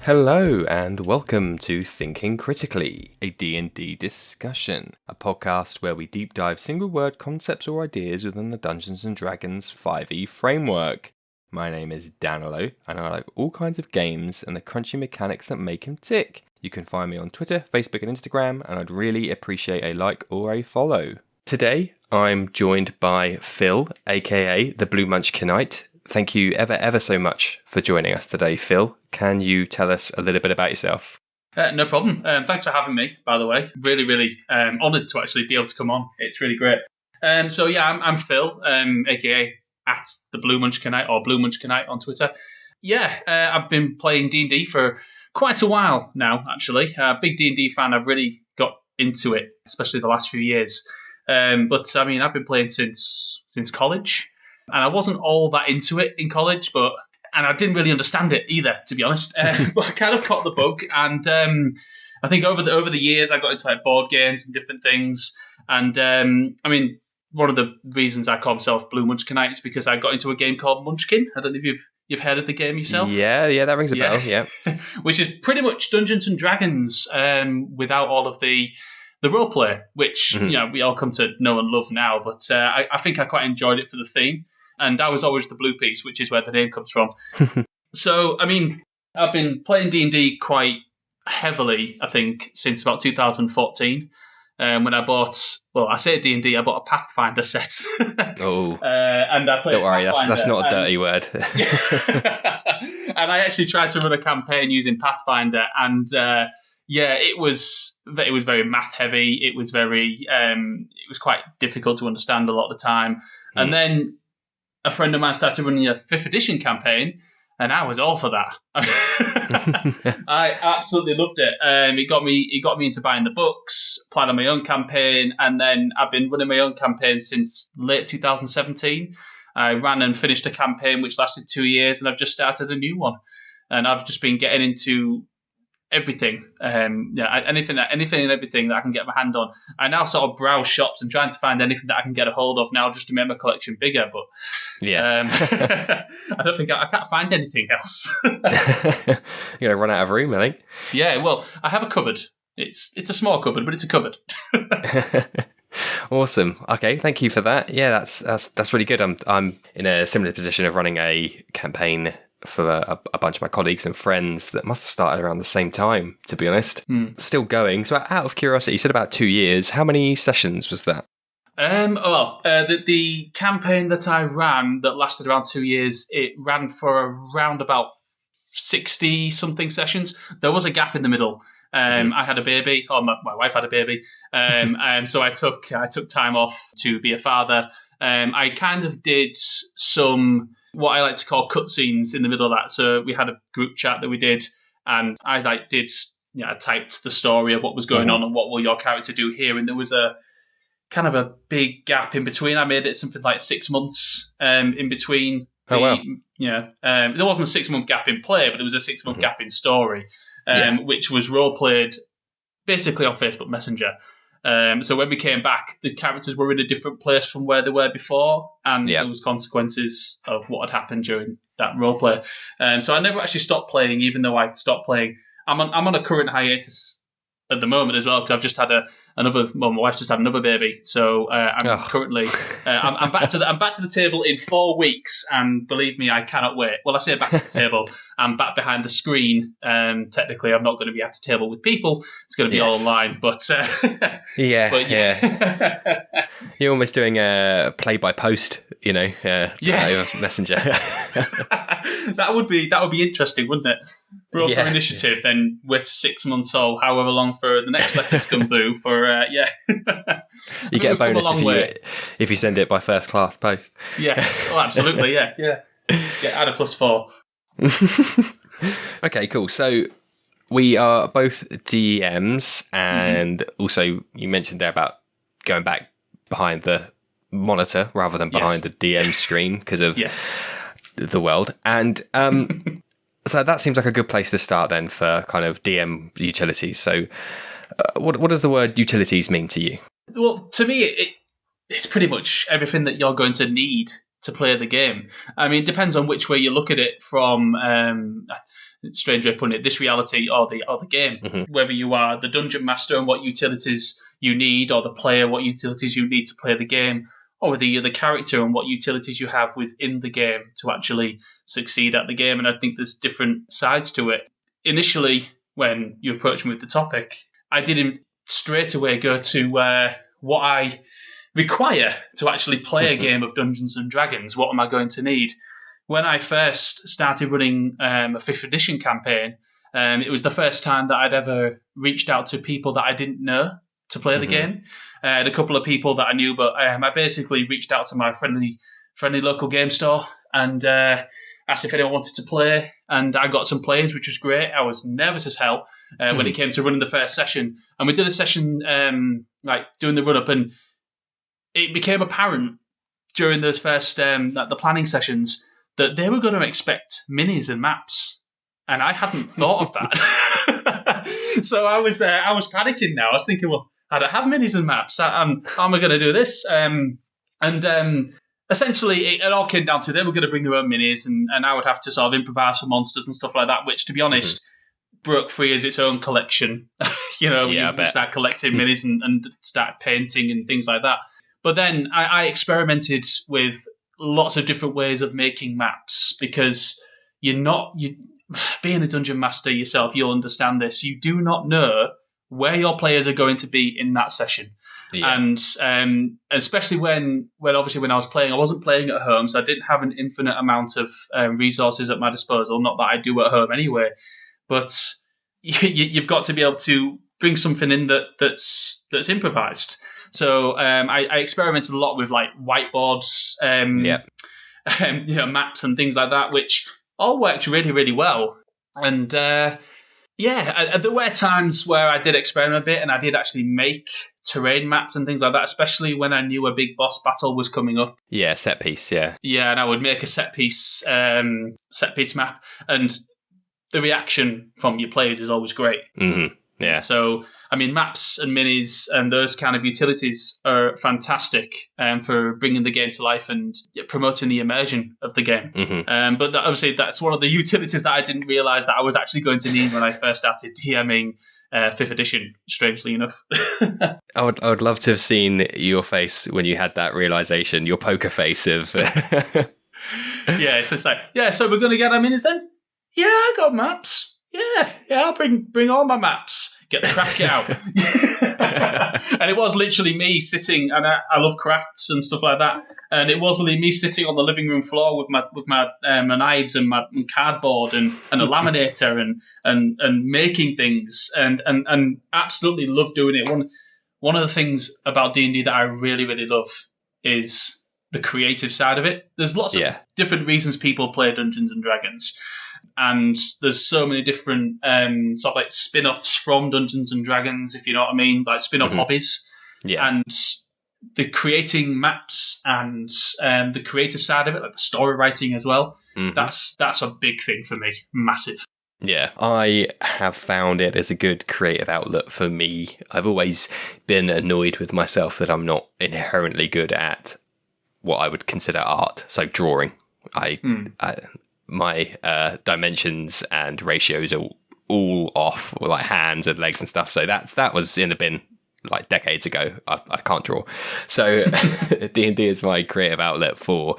Hello and welcome to Thinking Critically, a D&D discussion, a podcast where we deep dive single word concepts or ideas within the Dungeons & Dragons 5e framework. My name is Danilo, and I like all kinds of games and the crunchy mechanics that make him tick. You can find me on Twitter, Facebook and Instagram, and I'd really appreciate a like or a follow. Today, I'm joined by Phill, a.k.a. the Blue Munchkinite. Thank you ever so much for joining us today, Phill. Can you tell us a little bit about yourself? No problem. Thanks for having me, by the way. Really honoured to actually be able to come on. It's really great. I'm Phill, a.k.a. at the Blue Munchkinite or Blue Munchkinite on Twitter. I've been playing D&D for quite a while now, actually. Big D&D fan. I've really got into it, especially the last few years. I've been playing since college. And I wasn't all that into it in college, and I didn't really understand it either, to be honest. But I kind of caught the bug, and I think over the years I got into like board games and different things. And one of the reasons I call myself Blue Munchkinite is because I got into a game called Munchkin. I don't know if you've heard of the game yourself. Yeah, that rings a bell. Yeah, which is pretty much Dungeons and Dragons without all of the roleplay, which we all come to know and love now. But I think I quite enjoyed it for the theme. And I was always the blue piece, which is where the name comes from. So, I've been playing D&D quite heavily, I think, since about 2014. When I bought, I say D&D, I bought a Pathfinder set. And I played Don't worry, that's not a dirty word. And I actually tried to run a campaign using Pathfinder, and it was very math heavy. It was quite difficult to understand a lot of the time. And then a friend of mine started running a 5th edition campaign, and I was all for that. I absolutely loved it. It got me into buying the books, applied on my own campaign, and then I've been running my own campaign since late 2017. I ran and finished a campaign which lasted 2 years, and I've just started a new one. And I've just been getting into everything, anything and everything that I can get my hand on. I now sort of browse shops and trying to find anything that I can get a hold of now just to make my collection bigger. But I don't think I can't find anything else. You're gonna run out of room, I think. Yeah, well, I have a cupboard. It's a small cupboard, but it's a cupboard. Awesome. Okay, thank you for that. Yeah, that's really good. I'm in a similar position of running a campaign for a bunch of my colleagues and friends that must have started around the same time, to be honest. Still going. So out of curiosity, you said about 2 years. How many sessions was that? The campaign that I ran that lasted around 2 years, it ran for around about 60-something sessions. There was a gap in the middle. I had a baby, or my wife had a baby. So I took time off to be a father. I kind of did some what I like to call cutscenes in the middle of that. So we had a group chat that we did, and I typed the story of what was going on and what will your character do here. And there was a kind of a big gap in between. I made it something like 6 months in between. There wasn't a 6 month gap in play, but there was a 6 month gap in story, which was role played basically on Facebook Messenger. So when we came back, the characters were in a different place from where they were before, and there was consequences of what had happened during that roleplay. So I never actually stopped playing, even though I stopped playing. I'm on a current hiatus at the moment as well, because I've just had my wife's just had another baby. So I'm currently I'm back to the table in 4 weeks, and believe me, I cannot wait. Well, I say back to the table. I'm back behind the screen. Technically, I'm not going to be at the table with people. It's going to be all online. But You're almost doing a play by post, Messenger. That would be interesting, wouldn't it? Roll for initiative, then wait 6 months or however long for the next letter to come through. You get a bonus if you send it by first class post. Yes, absolutely, yeah. Add a +4. Okay, cool. So we are both DMs, and also you mentioned there about going back behind the monitor rather than behind the DM screen because of the world. And so that seems like a good place to start then for kind of DM utilities. So what does the word utilities mean to you? Well, to me, it's pretty much everything that you're going to need to play the game. I mean, it depends on which way you look at it from, strange way of putting it, this reality or the game. Mm-hmm. Whether you are the dungeon master and what utilities you need, or the player, what utilities you need to play the game, or whether you're the character and what utilities you have within the game to actually succeed at the game. And I think there's different sides to it. Initially, when you approached me with the topic, I didn't straight away go to what I require to actually play a game of Dungeons and Dragons. What am I going to need? When I first started running a 5th edition campaign, it was the first time that I'd ever reached out to people that I didn't know to play the game. I had a couple of people that I knew, but I basically reached out to my friendly local game store and asked if anyone wanted to play, and I got some players, which was great. I was nervous as hell when it came to running the first session, and we did a session doing the run-up, and it became apparent during those first the planning sessions that they were going to expect minis and maps, and I hadn't thought of that. So I was panicking now. I was thinking, well, I don't have minis and maps. How am I going to do this? Essentially, it all came down to they were going to bring their own minis, and I would have to sort of improvise for monsters and stuff like that, which, to be honest, broke free as its own collection. You start collecting minis and start painting and things like that. But then I experimented with lots of different ways of making maps, because being a dungeon master yourself, you'll understand this. You do not know where your players are going to be in that session. Yeah. And especially when I was playing, I wasn't playing at home, so I didn't have an infinite amount of resources at my disposal. Not that I do at home anyway, but you've got to be able to bring something in that's improvised. So I experimented a lot with like whiteboards, maps and things like that, which all worked really, really well. And there were times where I did experiment a bit, and I did actually make terrain maps and things like that, especially when I knew a big boss battle was coming up. Yeah, set piece, yeah. Yeah, and I would make a set piece map, and the reaction from your players is always great. Mm-hmm. Yeah. So, I mean, maps and minis and those kind of utilities are fantastic for bringing the game to life and promoting the immersion of the game. Mm-hmm. But obviously, that's one of the utilities that I didn't realise that I was actually going to need when I first started DMing 5th edition, strangely enough. I would love to have seen your face when you had that realisation, your poker face of... Yeah, it's just like, so we're going to get our minis then? Yeah, I got maps. Yeah, I'll bring all my maps. Get the craft kit out. And it was literally me sitting, and I love crafts and stuff like that. And it was literally me sitting on the living room floor with my knives and my cardboard and a laminator and making things and absolutely love doing it. One of the things about D&D that I really, really love is the creative side of it. There's lots of different reasons people play Dungeons and Dragons. And there's so many different sort of like spin-offs from Dungeons and Dragons, if you know what I mean, like spin-off hobbies. Yeah. And the creating maps and the creative side of it, like the story writing as well, that's a big thing for me, massive. Yeah, I have found it as a good creative outlet for me. I've always been annoyed with myself that I'm not inherently good at what I would consider art, so drawing. My dimensions and ratios are all off, like hands and legs and stuff. So that was in the bin like decades ago. I can't draw. So D&D is my creative outlet for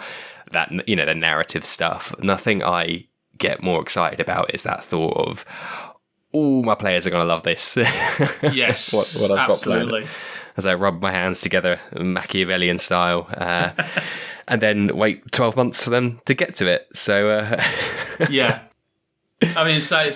that, the narrative stuff. Nothing I get more excited about is that thought of, oh, my players are going to love this. Yes, what I've absolutely. got planned. As I rub my hands together, Machiavellian style. And then wait 12 months for them to get to it. So yeah, I mean, it's like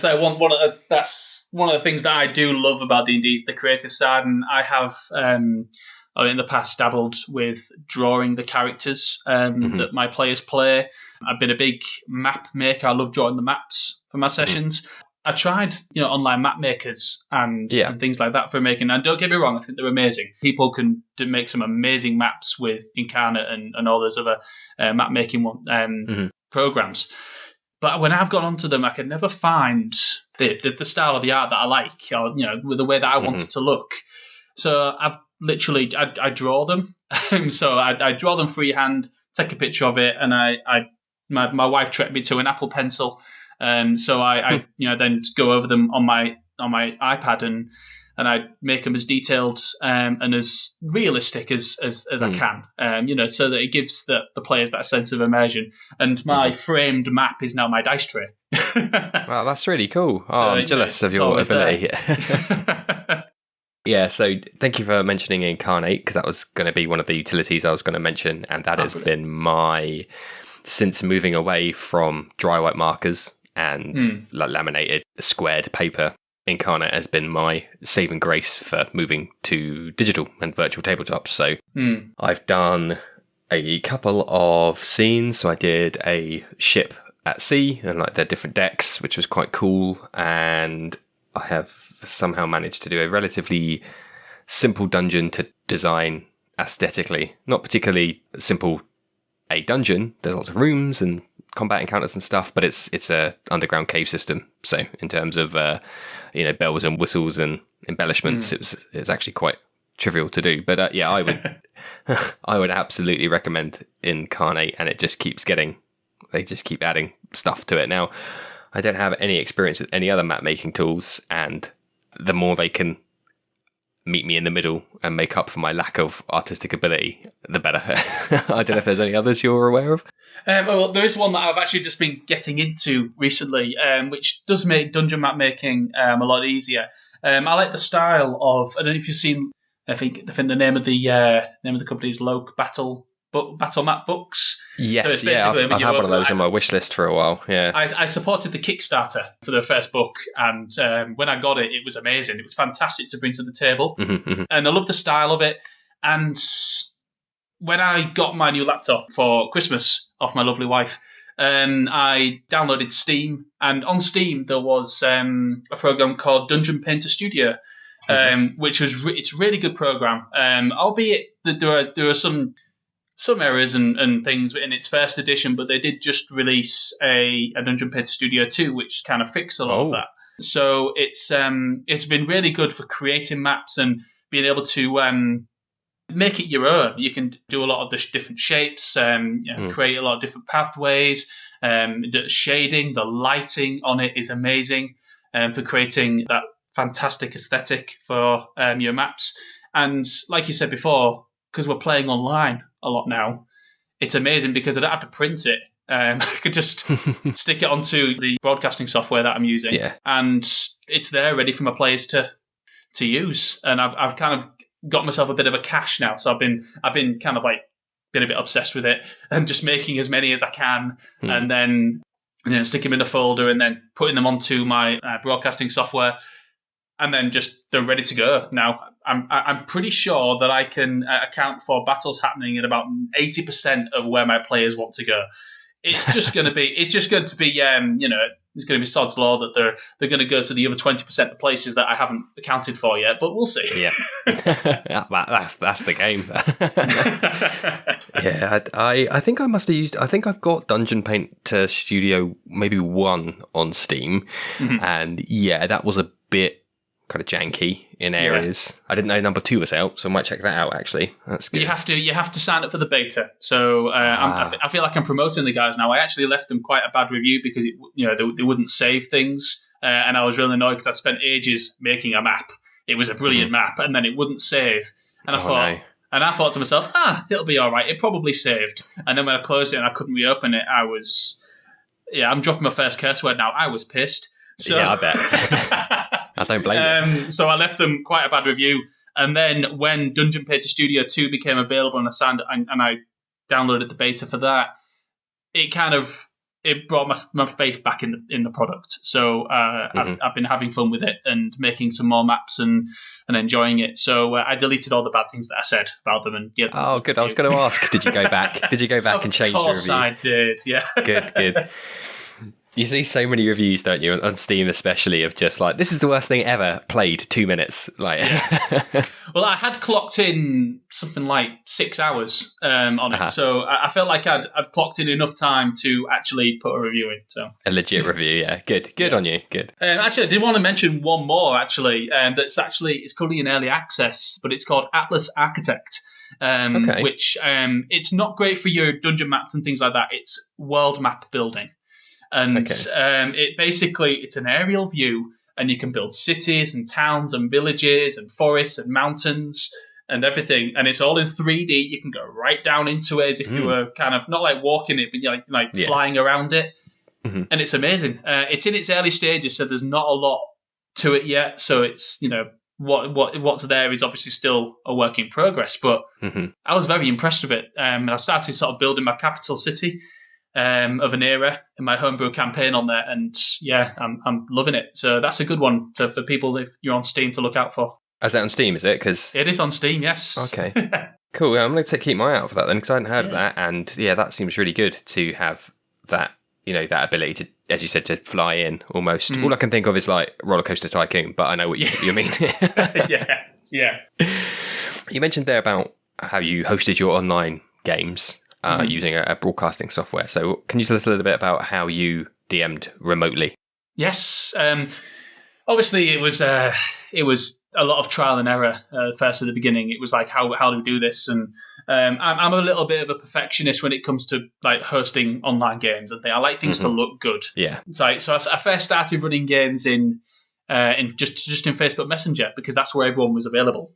that's one of the things that I do love about D&D is the creative side, and I have in the past dabbled with drawing the characters that my players play. I've been a big map maker. I love drawing the maps for my sessions. I tried, online map makers and things like that for making. And don't get me wrong, I think they're amazing. People can make some amazing maps with Incarnate and all those other map making programs. But when I've gone onto them, I can never find the style of the art that I like, or with the way that I want it to look. So I've literally I draw them. So I draw them freehand. take a picture of it, and my wife treated me to an Apple Pencil, so I then go over them on my iPad and I make them as detailed and as realistic as I can, so that it gives the players that sense of immersion. And my framed map is now my dice tray. Wow, that's really cool. So, I'm jealous of your ability. Yeah, so thank you for mentioning Incarnate, because that was going to be one of the utilities I was going to mention, and that has been since moving away from dry white markers and laminated squared paper. Incarnate has been my saving grace for moving to digital and virtual tabletops. So I've done a couple of scenes. So I did a ship at sea and like their different decks, which was quite cool. And I have somehow managed to do a relatively simple dungeon to design aesthetically. Not particularly simple a dungeon. There's lots of rooms and combat encounters and stuff, but it's a underground cave system. So in terms of bells and whistles and embellishments, it's actually quite trivial to do. But I would I would absolutely recommend Incarnate, and it just keeps they just keep adding stuff to it. Now, I don't have any experience with any other map making tools, and the more they can meet me in the middle and make up for my lack of artistic ability, the better. I don't know if there's any others you're aware of. Well, there is one that I've actually just been getting into recently, which does make dungeon map making a lot easier. I like the style of. I don't know if you've seen. I think the name of the company is Loke Battle Map Books. Yes, so I've had one of those on my wish list for a while. Yeah, I supported the Kickstarter for the first book, and when I got it, it was amazing. It was fantastic to bring to the table, and I love the style of it. And when I got my new laptop for Christmas off my lovely wife, I downloaded Steam, and on Steam there was a program called Dungeon Painter Studio, which it's a really good program. Albeit that there are some errors and things in its first edition, but they did just release a Dungeon Painter Studio 2, which kind of fixed a lot of that. So it's been really good for creating maps and being able to make it your own. You can do a lot of the different shapes, create a lot of different pathways. The shading, the lighting on it is amazing for creating that fantastic aesthetic for your maps. And like you said before, because we're playing online a lot now, it's amazing because I don't have to print it. I could just stick it onto the broadcasting software that I'm using, and it's there ready for my players to use. And I've kind of got myself a bit of a cache now, so I've been kind of like been a bit obsessed with it and just making as many as I can, and then stick them in a folder and then putting them onto my broadcasting software, and then just they're ready to go now. I'm pretty sure that I can account for battles happening at about 80% of where my players want to go. It's just going to be it's going to be sod's law that they're going to go to the other 20% of places that I haven't accounted for yet, but we'll see. Yeah, that's the game. Yeah, I think I must have used. I think I've got Dungeon Painter Studio maybe 1 on Steam, and that was a bit kind of janky in areas. I didn't know number 2 was out, so I might check that out. Actually, that's good. You have to sign up for the beta. So I feel like I'm promoting the guys now. I actually left them quite a bad review because they wouldn't save things, and I was really annoyed because I'd spent ages making a map. It was a brilliant map, and then it wouldn't save. And I thought to myself, it'll be all right. It probably saved. And then when I closed it and I couldn't reopen it, I'm dropping my first curse word now. I was pissed. So, yeah, I bet. I don't blame you. So I left them quite a bad review. And then when Dungeon Painter Studio 2 became available and I downloaded the beta for that, it brought my faith back in the product. So I've been having fun with it and making some more maps and enjoying it. So I deleted all the bad things that I said about them and get. Oh, good. I was going to ask, did you go back? Did you go back and change your review? Of course I did. Yeah. Good. You see so many reviews, don't you, on Steam especially, of just like, this is the worst thing ever, played 2 minutes. Like, well, I had clocked in something like 6 hours on it, so I felt like I'd clocked in enough time to actually put a review in. So a legit review, yeah. Good on you. Good. Actually, I did want to mention one more. It's currently in early access, but it's called Atlas Architect. Okay. which it's not great for your dungeon maps and things like that. It's world map building. And it's an aerial view, and you can build cities and towns and villages and forests and mountains and everything. And it's all in 3D. You can go right down into it as if you were kind of not like walking it, but you're like flying around it. Mm-hmm. And it's amazing. It's in its early stages, so there's not a lot to it yet. So it's, what's there is obviously still a work in progress. But I was very impressed with it. And I started sort of building my capital city of an era in my homebrew campaign on there, and I'm loving it. So that's a good one for people if you're on Steam to look out for. Is that on Steam? Is it? Because it is on Steam, yes. Okay, cool. I'm going to keep my eye out for that then, because I hadn't heard of that, and that seems really good to have that. That ability to, as you said, to fly in almost. All I can think of is like Roller Coaster Tycoon, but I know what you mean. Yeah. You mentioned there about how you hosted your online games. Using a broadcasting software. So can you tell us a little bit about how you DM'd remotely? Yes. Obviously, it was a lot of trial and error first at the beginning. It was like, how do we do this? And I'm a little bit of a perfectionist when it comes to like hosting online games and things. I like things to look good. Yeah. So I first started running games in just in Facebook Messenger, because that's where everyone was available,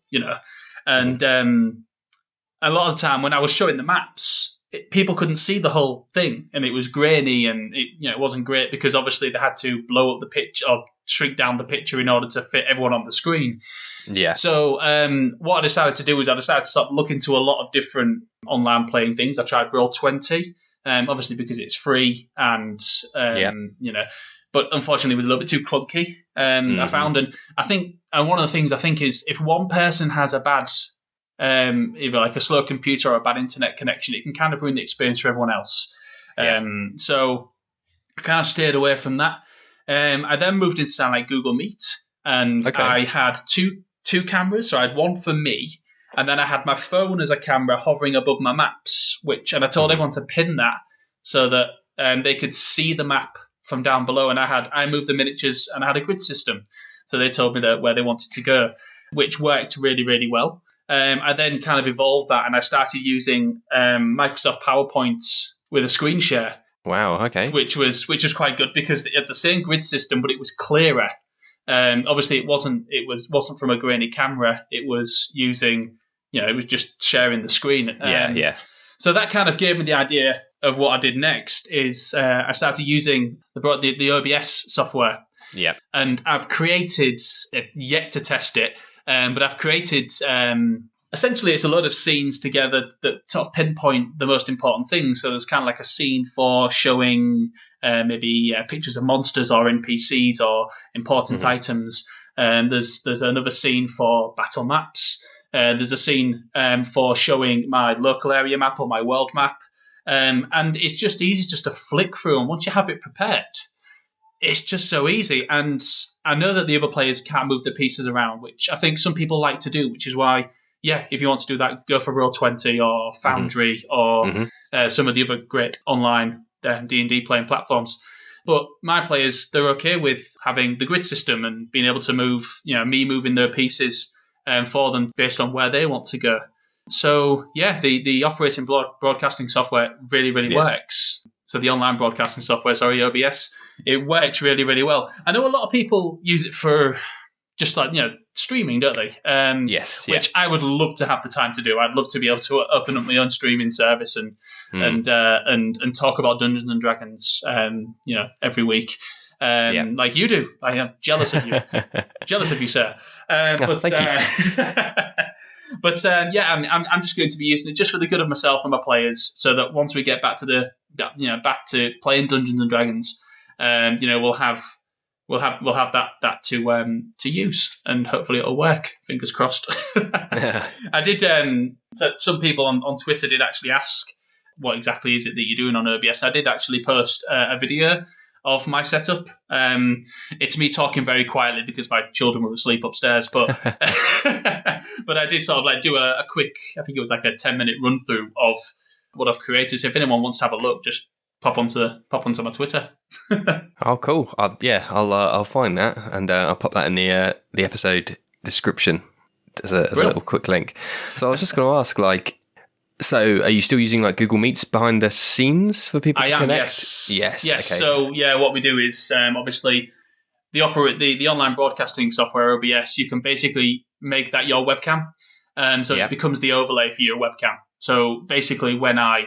And a lot of the time when I was showing the maps, people couldn't see the whole thing, and it was grainy, and it wasn't great because obviously they had to blow up the pitch or shrink down the picture in order to fit everyone on the screen. Yeah. So what I decided to do was I decided to start looking into a lot of different online playing things. I tried Roll20, obviously because it's free, and but unfortunately it was a little bit too clunky. I found, and I think, and one of the things I think is if one person has a bad either like a slow computer or a bad internet connection, it can kind of ruin the experience for everyone else. So I kind of stayed away from that. I then moved into something like Google Meet, and I had two cameras. So I had one for me, and then I had my phone as a camera hovering above my maps, and I told everyone to pin that so that they could see the map from down below. And I moved the miniatures, and I had a grid system. So they told me where they wanted to go, which worked really, really well. I then kind of evolved that, and I started using Microsoft PowerPoint with a screen share. Wow, okay. Which was quite good because it had the same grid system, but it was clearer. Obviously, it wasn't from a grainy camera. It was using, it was just sharing the screen. So that kind of gave me the idea of what I did next. Is I started using the OBS software. Yeah. And I've created, yet to test it, but I've created, essentially it's a load of scenes together that sort of pinpoint the most important things. So there's kind of like a scene for showing maybe pictures of monsters or NPCs or important items. There's another scene for battle maps. There's a scene for showing my local area map or my world map. And it's just easy just to flick through. And once you have it prepared, it's just so easy. And I know that the other players can't move the pieces around, which I think some people like to do, which is why, if you want to do that, go for Roll20 or Foundry or some of the other great online D&D playing platforms. But my players, they're okay with having the grid system and being able to move, me moving their pieces for them based on where they want to go. So, the operating broadcasting software really, really works. So the online broadcasting software, OBS, it works really, really well. I know a lot of people use it for just like, streaming, don't they? Yes. Which I would love to have the time to do. I'd love to be able to open up my own streaming service and talk about Dungeons and Dragons, every week. Like you do. I am jealous of you. Jealous of you, sir. Thank you. But I'm just going to be using it just for the good of myself and my players, so that once we get back to back to playing Dungeons and Dragons, we'll have that to use, and hopefully it'll work. Fingers crossed. I did. So some people on Twitter did actually ask, what exactly is it that you're doing on OBS? I did actually post a video of my setup. It's me talking very quietly because my children were asleep upstairs, but but I did sort of like do a quick, I think it was like a 10-minute run through of what I've created. So if anyone wants to have a look, just pop onto my Twitter. Oh, cool. I'll find that, and I'll pop that in the episode description as a little quick link. So I was just going to ask, like, so are you still using like Google Meets behind the scenes for people to connect? Yes. Okay. So what we do is obviously the online broadcasting software OBS. You can basically make that your webcam, so it becomes the overlay for your webcam. So basically, when I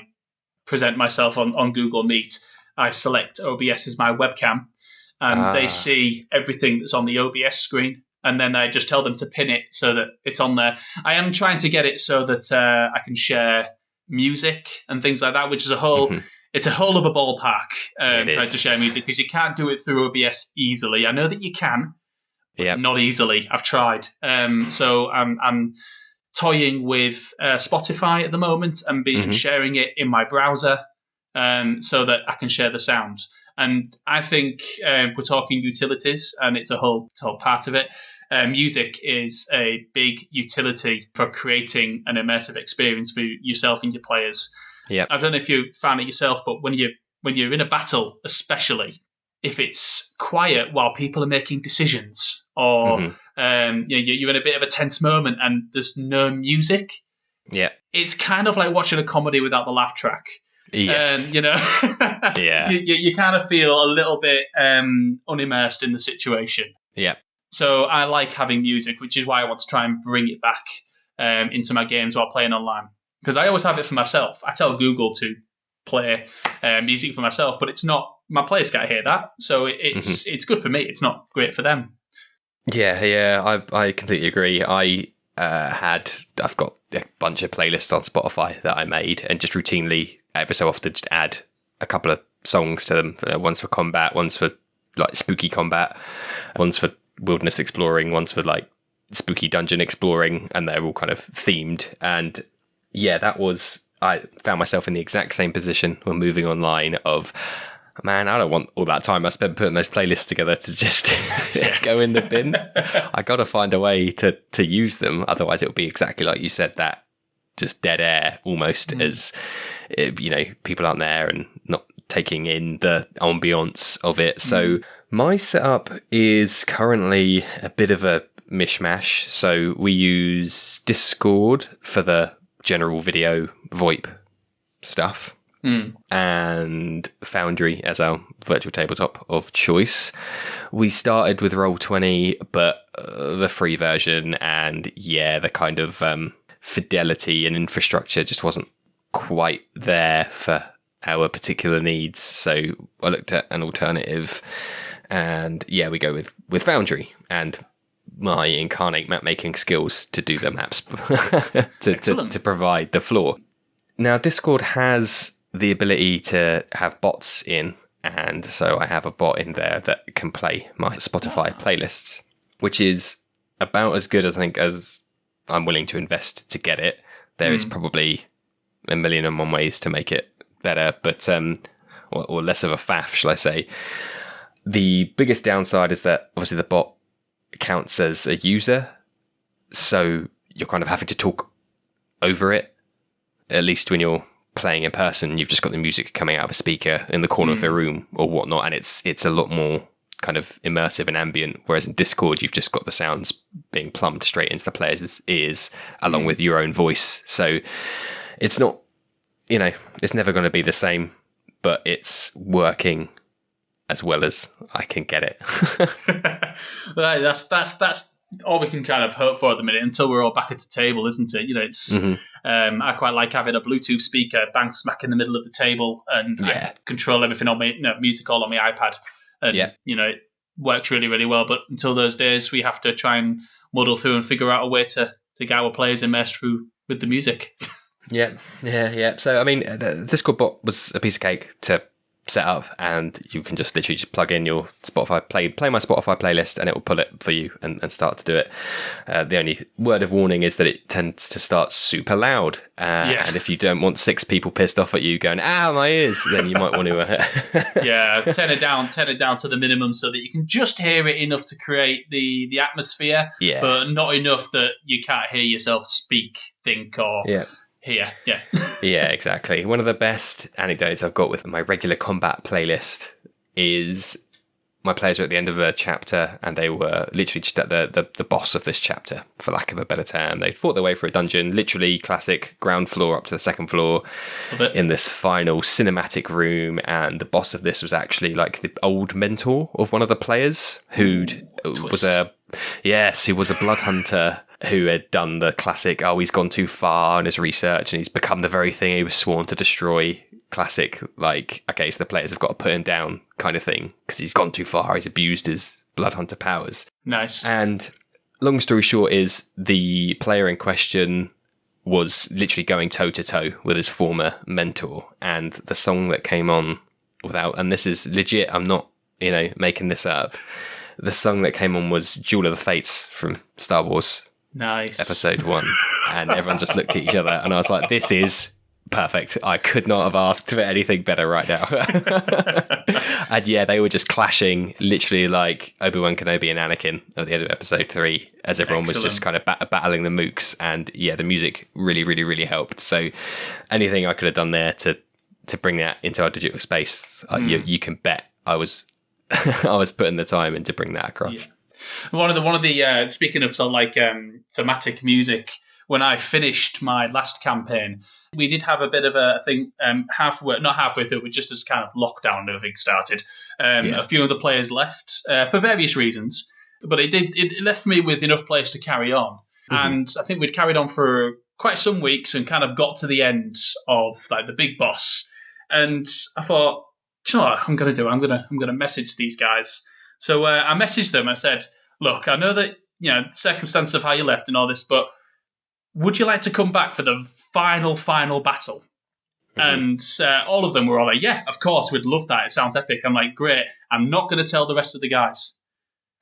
present myself on Google Meet, I select OBS as my webcam, and they see everything that's on the OBS screen. And then I just tell them to pin it so that it's on there. I am trying to get it so that I can share music and things like that, which is it's a whole of a ballpark trying to share music, because you can't do it through OBS easily. I know that you can, but not easily. I've tried. So I'm toying with Spotify at the moment and sharing it in my browser so that I can share the sound. And I think if we're talking utilities, and it's a whole part of it, music is a big utility for creating an immersive experience for yourself and your players. Yeah, I don't know if you found it yourself, but when you're in a battle, especially if it's quiet while people are making decisions, or you're in a bit of a tense moment and there's no music, it's kind of like watching a comedy without the laugh track. Yes. You kind of feel a little bit unimmersed in the situation. Yeah. So I like having music, which is why I want to try and bring it back into my games while playing online. Because I always have it for myself. I tell Google to play music for myself, but it's not. My players can't hear that, so it's good for me. It's not great for them. Yeah. I completely agree. I've got a bunch of playlists on Spotify that I made, and just routinely every so often just add a couple of songs to them. One's for combat, one's for like spooky combat, one's for wilderness exploring, one's for like spooky dungeon exploring, and they're all kind of themed. And I found myself in the exact same position when moving online of, man, I don't want all that time I spent putting those playlists together to just go in the bin. I got to find a way to use them. Otherwise, it'll be exactly like you said, that just dead air almost, as, people aren't there and not taking in the ambiance of it. So my setup is currently a bit of a mishmash. So we use Discord for the general video VoIP stuff. And Foundry as our virtual tabletop of choice. We started with Roll20, but the free version, and the kind of fidelity and infrastructure just wasn't quite there for our particular needs. So I looked at an alternative, and we go with Foundry and my incarnate map making skills to do the maps to provide the floor. Now, Discord has the ability to have bots in, and so I have a bot in there that can play my Spotify playlists, which is about as good, I think, as I'm willing to invest to get it. There is probably a million and one ways to make it better, but or less of a faff, shall I say. The biggest downside is that obviously the bot counts as a user, so you're kind of having to talk over it, at least when you're playing in person. You've just got the music coming out of a speaker in the corner of the room or whatnot, and it's a lot more kind of immersive and ambient, whereas in Discord you've just got the sounds being plumbed straight into the players' ears along with your own voice. So it's not, it's never going to be the same, but it's working as well as I can get it. That's all we can kind of hope for at the minute, until we're all back at the table, isn't it? It's I quite like having a Bluetooth speaker bang smack in the middle of the table, and I control everything on my music all on my iPad, and it works really, really well. But until those days, we have to try and muddle through and figure out a way to get our players immersed through with the music. Yeah. So I mean, the Discord bot was a piece of cake to set up, and you can just literally just plug in your Spotify play my Spotify playlist, and it will pull it for you and start to do it. The only word of warning is that it tends to start super loud, and if you don't want 6 people pissed off at you going my ears, then you might want to turn it down to the minimum so that you can just hear it enough to create the atmosphere, but not enough that you can't hear yourself speak, think, or here. Yeah, exactly. One of the best anecdotes I've got with my regular combat playlist is my players were at the end of a chapter, and they were literally just at the boss of this chapter, for lack of a better term. They fought their way through a dungeon, literally classic ground floor up to the second floor, in this final cinematic room. And the boss of this was actually like the old mentor of one of the players, who was he was a blood hunter who had done the classic, he's gone too far in his research and he's become the very thing he was sworn to destroy. Classic, like, okay, so the players have got to put him down kind of thing, because he's gone too far, he's abused his blood hunter powers. Nice. And long story short is, the player in question was literally going toe-to-toe with his former mentor, and the song that came on and this is legit, I'm not, making this up, the song that came on was Duel of the Fates from Star Wars. Nice. Episode 1. And everyone just looked at each other, and I was like, this is perfect. I could not have asked for anything better right now. And yeah, they were just clashing, literally like Obi-Wan Kenobi and Anakin at the end of episode 3, as everyone was just kind of battling the mooks. And yeah, the music really, really, really helped. So anything I could have done there to bring that into our digital space, you can bet I was I was putting the time in to bring that across. Yeah. One of the speaking of sort of like thematic music, when I finished my last campaign, we did have a bit of a thing not halfway through, but just as kind of lockdown and everything started. A few of the players left for various reasons, but it left me with enough players to carry on. Mm-hmm. And I think we'd carried on for quite some weeks and kind of got to the end of like the big boss. And I thought, do you know what I'm going to do? I'm going to message these guys. So I messaged them. I said, look, I know that, circumstances of how you left and all this, but would you like to come back for the final battle? Mm-hmm. And all of them were all like, yeah, of course, we'd love that. It sounds epic. I'm like, great. I'm not going to tell the rest of the guys.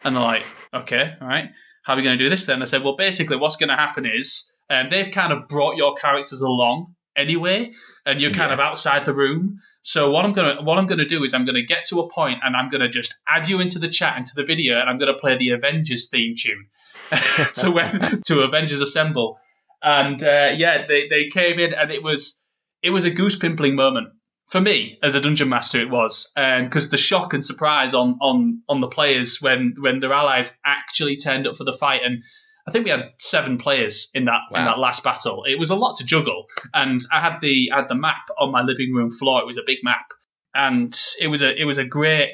And they're like, okay, all right. How are we going to do this then? I said, well, basically what's going to happen is they've kind of brought your characters along anyway, and you're kind of outside the room. So what I'm gonna do is I'm gonna get to a point and I'm gonna just add you into the chat, into the video, and I'm gonna play the Avengers theme tune to Avengers Assemble. And they came in, and it was a goose-pimpling moment for me as a dungeon master. It was because the shock and surprise on the players when their allies actually turned up for the fight. And I think we had 7 players in that last battle. It was a lot to juggle, and I had the map on my living room floor. It was a big map, and it was a great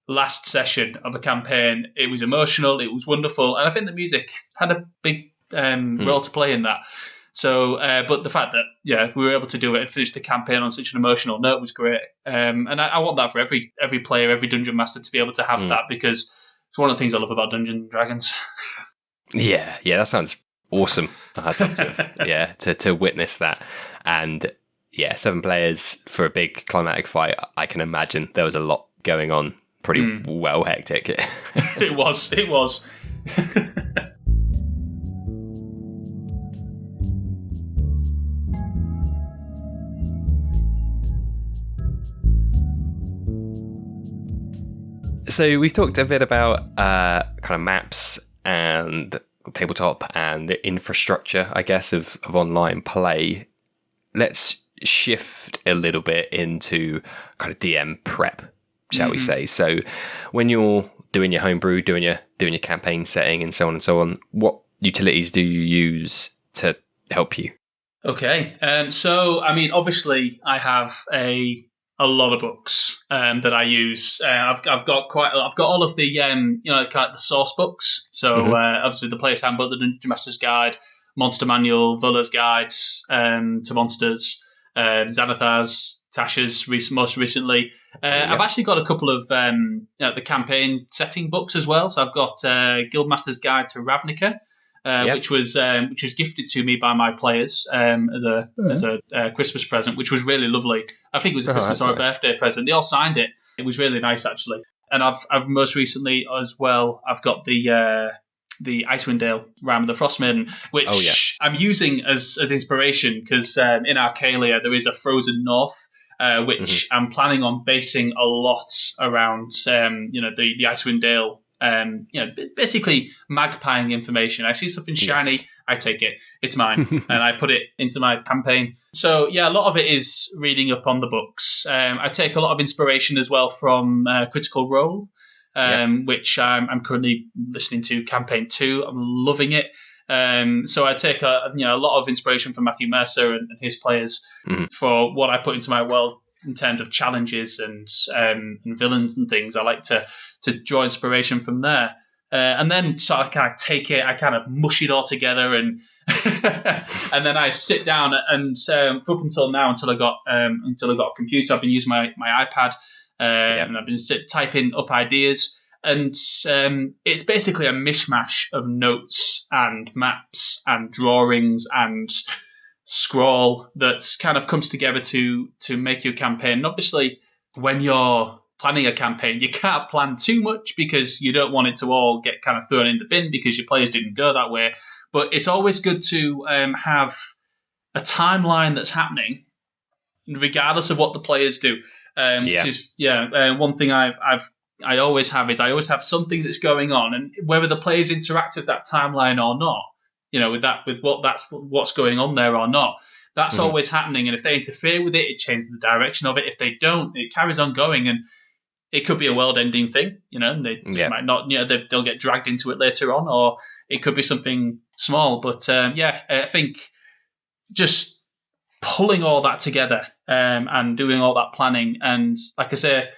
last session of a campaign. It was emotional. It was wonderful, and I think the music had a big role to play in that. So, but the fact that we were able to do it and finish the campaign on such an emotional note was great. And I want that for every player, every dungeon master to be able to have that, because it's one of the things I love about Dungeons and Dragons. Yeah, that sounds awesome. I'd love to witness that. And 7 players for a big climatic fight. I can imagine there was a lot going on. Pretty well hectic. It was. So we've talked a bit about kind of maps and tabletop and the infrastructure, I guess, of online play. Let's shift a little bit into kind of DM prep, shall we say. So when you're doing your homebrew, doing your campaign setting and so on, what utilities do you use to help you? Okay. So, I mean, obviously I have a lot of books that I use. I've got all of the kind of the source books. So obviously the Player's Handbook, the Dungeon Master's Guide, Monster Manual, Vola's Guide to Monsters, Xanathar's, Tasha's most recently. I've actually got a couple of the campaign setting books as well. So I've got Guildmaster's Guide to Ravnica, which was gifted to me by my players as a Christmas present, which was really lovely. I think it was a Christmas or a birthday present. They all signed it. It was really nice, actually. And I've most recently as well, I've got the Icewind Dale Rime of the Frost Maiden, which I'm using as inspiration because in Arcalia there is a Frozen North, which I'm planning on basing a lot around the Icewind Dale. Basically magpieing the information. I see something shiny, I take it, it's mine, and I put it into my campaign. So a lot of it is reading up on the books. I take a lot of inspiration as well from Critical Role, which I'm currently listening to campaign 2. I'm loving it. So I take a lot of inspiration from Matthew Mercer and his players for what I put into my world in terms of challenges and villains and things. I like to draw inspiration from there. And then sort of kind of take it, I kind of mush it all together, and and then I sit down and for up until now, until I got a computer, I've been using my iPad, and I've been typing up ideas, and it's basically a mishmash of notes and maps and drawings and scroll that's kind of comes together to make your campaign. And obviously, when you're planning a campaign, you can't plan too much because you don't want it to all get kind of thrown in the bin because your players didn't go that way. But it's always good to have a timeline that's happening, regardless of what the players do. One thing I always have something that's going on, and whether the players interact with that timeline or not, with what's going on there or not. That's always happening, and if they interfere with it, it changes the direction of it. If they don't, it carries on going, and it could be a world-ending thing, and they just might not, they'll get dragged into it later on, or it could be something small. But I think just pulling all that together and doing all that planning, and like I say,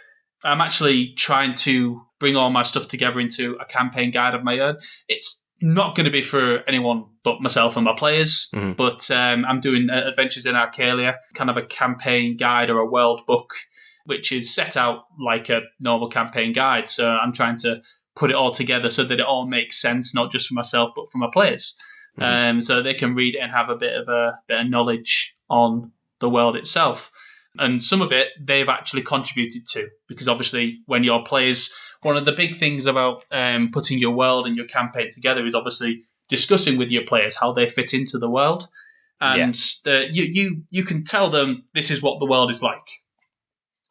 I'm actually trying to bring all my stuff together into a campaign guide of my own. It's not going to be for anyone but myself and my players, but I'm doing Adventures in Arcalia, kind of a campaign guide or a world book, which is set out like a normal campaign guide. So I'm trying to put it all together so that it all makes sense, not just for myself, but for my players. So they can read it and have a bit of knowledge on the world itself. And some of it they've actually contributed to, because obviously when your players, one of the big things about putting your world and your campaign together is obviously discussing with your players how they fit into the world. And you can tell them this is what the world is like.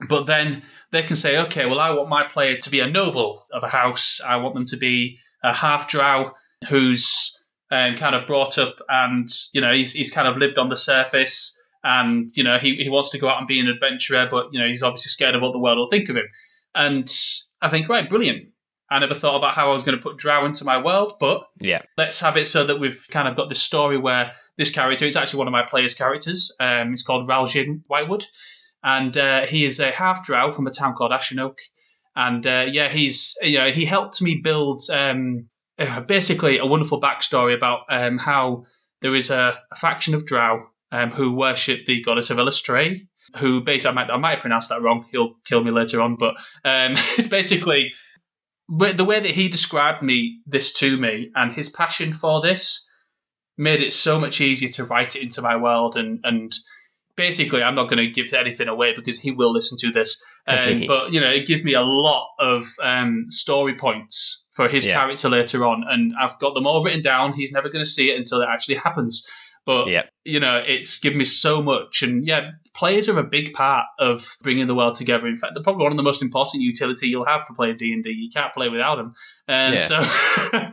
But then they can say, okay, well, I want my player to be a noble of a house. I want them to be a half-drow who's kind of brought up and, he's kind of lived on the surface. And, he wants to go out and be an adventurer, but, he's obviously scared of what the world will think of him. And I think, right, brilliant. I never thought about how I was going to put drow into my world, but let's have it so that we've kind of got this story where this character is actually one of my players' characters. He's called Raljin Whitewood. And he is a half-drow from a town called Ashenoke. And, he helped me build basically a wonderful backstory about how there is a faction of drow who worship the goddess of Illustray, who basically, I might pronounce that wrong. He'll kill me later on. But it's basically the way that he described this to me and his passion for this made it so much easier to write it into my world. And basically, I'm not going to give anything away because he will listen to this. But, it gives me a lot of story points for his character later on. And I've got them all written down. He's never going to see it until it actually happens. But, it's given me so much. And, players are a big part of bringing the world together. In fact, they're probably one of the most important utility you'll have for playing D&D. You can't play without them.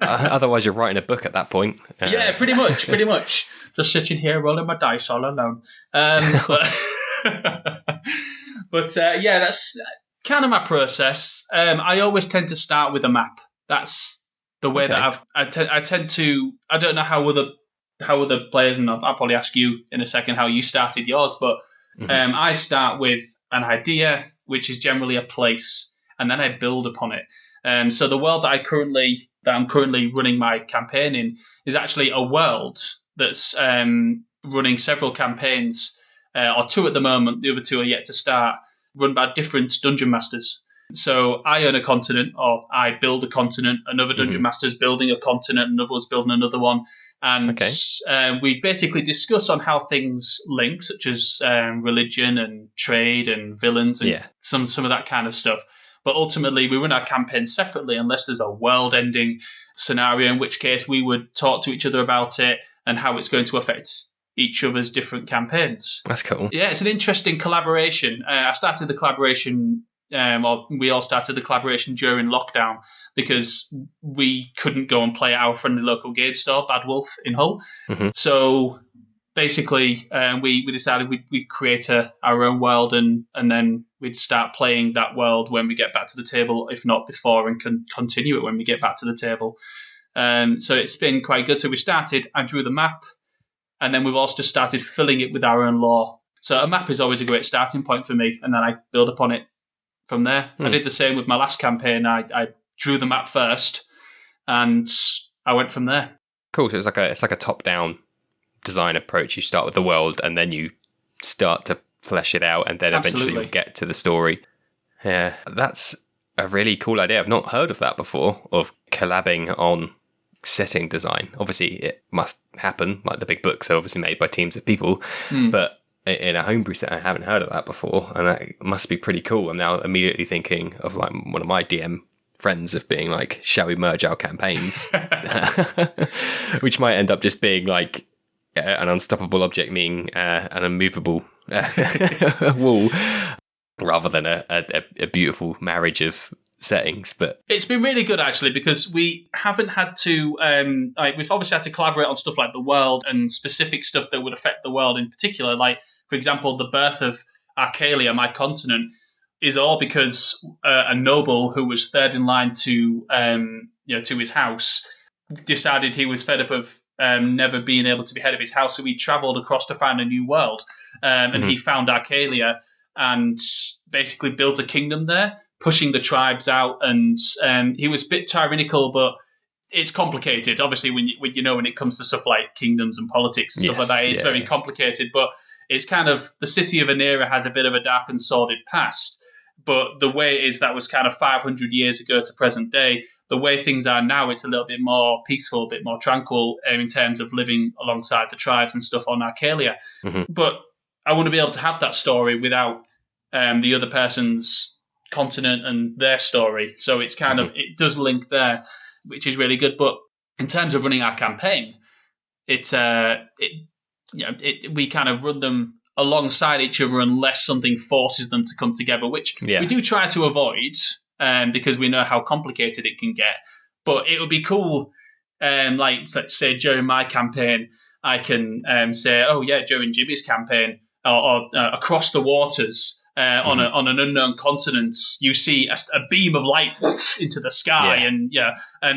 Otherwise, you're writing a book at that point. Pretty much. Just sitting here rolling my dice all alone. But that's kind of my process. I always tend to start with a map. That's the way that I tend to. I don't know how other players, and I'll probably ask you in a second how you started yours, but I start with an idea, which is generally a place, and then I build upon it. So the world that I'm currently running my campaign in is actually a world that's running several campaigns, or 2 at the moment. The other 2 are yet to start, run by different dungeon masters. So I own a continent, or I build a continent, another dungeon master's building a continent, another one's building another one. And we basically discuss on how things link, such as religion and trade and villains and some of that kind of stuff. But ultimately, we run our campaign separately unless there's a world-ending scenario, in which case we would talk to each other about it and how it's going to affect each other's different campaigns. That's cool. Yeah, it's an interesting collaboration. I started the collaboration... we all started the collaboration during lockdown because we couldn't go and play at our friendly local game store, Bad Wolf in Hull. So basically, we decided we'd create our own world and then we'd start playing that world when we get back to the table, if not before, and can continue it when we get back to the table. So it's been quite good. So we started, I drew the map, and then we've also just started filling it with our own lore. So a map is always a great starting point for me, and then I build upon it from there. I did the same with my last campaign. I drew the map first, and I went from there. Cool. So it's like a top-down design approach. You start with the world, and then you start to flesh it out, and then eventually you'll get to the story. Yeah, that's a really cool idea. I've not heard of that before, of collabing on setting design. Obviously, it must happen. Like the big books are obviously made by teams of people, but in a homebrew set, I haven't heard of that before, and that must be pretty cool. I'm now immediately thinking of like one of my DM friends of being like, shall we merge our campaigns? Which might end up just being like an unstoppable object meaning an immovable wall, rather than a beautiful marriage of settings. But it's been really good actually, because we haven't had to we've obviously had to collaborate on stuff like the world and specific stuff that would affect the world in particular. Like, for example, the birth of a.k.a, my continent, is all because a noble who was third in line to to his house decided he was fed up of never being able to be head of his house, so he travelled across to find a new world, and he found a.k.a and basically built a kingdom there, pushing the tribes out, and he was a bit tyrannical, but it's complicated. Obviously, when it comes to stuff like kingdoms and politics and stuff like that, it's very complicated, but it's kind of, the city of Anera has a bit of a dark and sordid past, but the way it is, that was kind of 500 years ago to present day. The way things are now, it's a little bit more peaceful, a bit more tranquil in terms of living alongside the tribes and stuff on a.k.a. But I want to be able to have that story without the other person's continent and their story. So it's kind of, it does link there, which is really good. But in terms of running our campaign, we kind of run them alongside each other unless something forces them to come together, which we do try to avoid because we know how complicated it can get. But it would be cool, like, let's say during my campaign, I can say, oh yeah, during Jimmy's campaign, or across the waters, on an unknown continent, you see a beam of light into the sky, and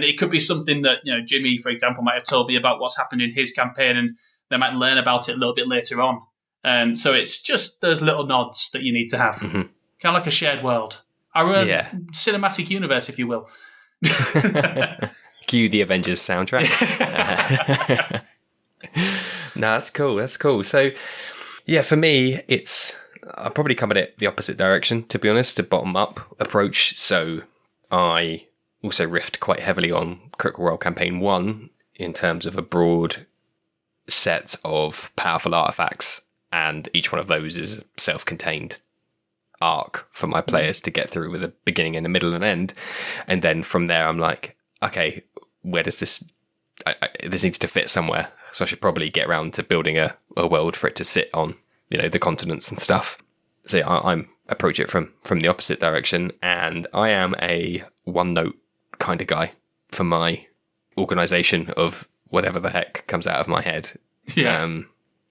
it could be something that Jimmy, for example, might have told me about what's happened in his campaign, and they might learn about it a little bit later on. So it's just those little nods that you need to have, kind of like a shared world, our own cinematic universe, if you will. Cue the Avengers soundtrack. No, that's cool. That's cool. So, yeah, for me, I'll probably come at it the opposite direction, to be honest, a bottom-up approach. So I also riffed quite heavily on Critical Role Campaign 1 in terms of a broad set of powerful artifacts, and each one of those is a self-contained arc for my players to get through, with a beginning and a middle and end. And then from there, I'm like, okay, where does this... this needs to fit somewhere, so I should probably get around to building a world for it to sit on, the continents and stuff. So yeah, I'm approach it from the opposite direction, and I am a one-note kind of guy for my organisation of whatever the heck comes out of my head,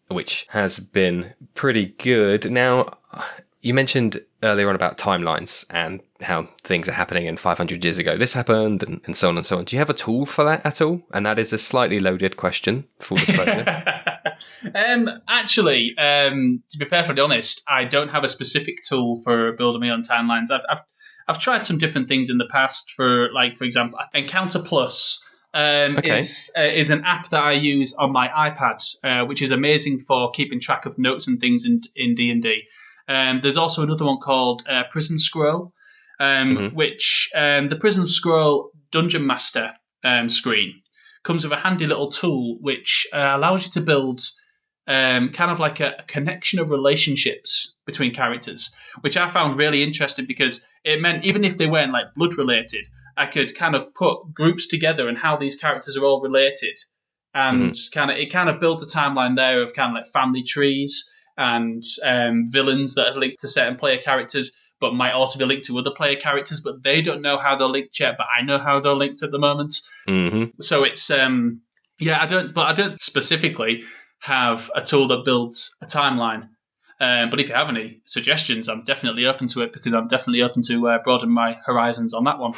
which has been pretty good. Now, you mentioned earlier on about timelines and how things are happening, and 500 years ago this happened, and so on and so on. Do you have a tool for that at all? And that is a slightly loaded question, full disclosure. Actually, to be perfectly honest, I don't have a specific tool for building my own timelines. I've tried some different things in the past. For example, Encounter Plus is an app that I use on my iPad, which is amazing for keeping track of notes and things in D&D. There's also another one called Prison Scroll, which the Prison Scroll Dungeon Master screen comes with a handy little tool which allows you to build kind of like a connection of relationships between characters, which I found really interesting, because it meant even if they weren't like blood related, I could kind of put groups together and how these characters are all related, and it kind of builds a timeline there of kind of like family trees and villains that are linked to certain player characters, but might also be linked to other player characters, but they don't know how they're linked yet, but I know how they're linked at the moment. So it's I don't specifically have a tool that builds a timeline. But if you have any suggestions, I'm definitely open to it, because I'm definitely open to broaden my horizons on that one.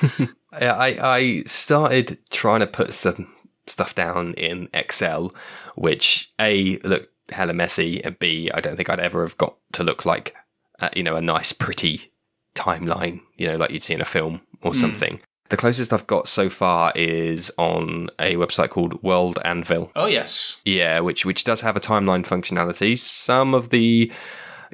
I started trying to put some stuff down in Excel, which A, looked hella messy, and B, I don't think I'd ever have got to look like, a nice, pretty timeline, like you'd see in a film or something. The closest I've got so far is on a website called World Anvil. Oh, yes. Yeah, which does have a timeline functionality. Some of the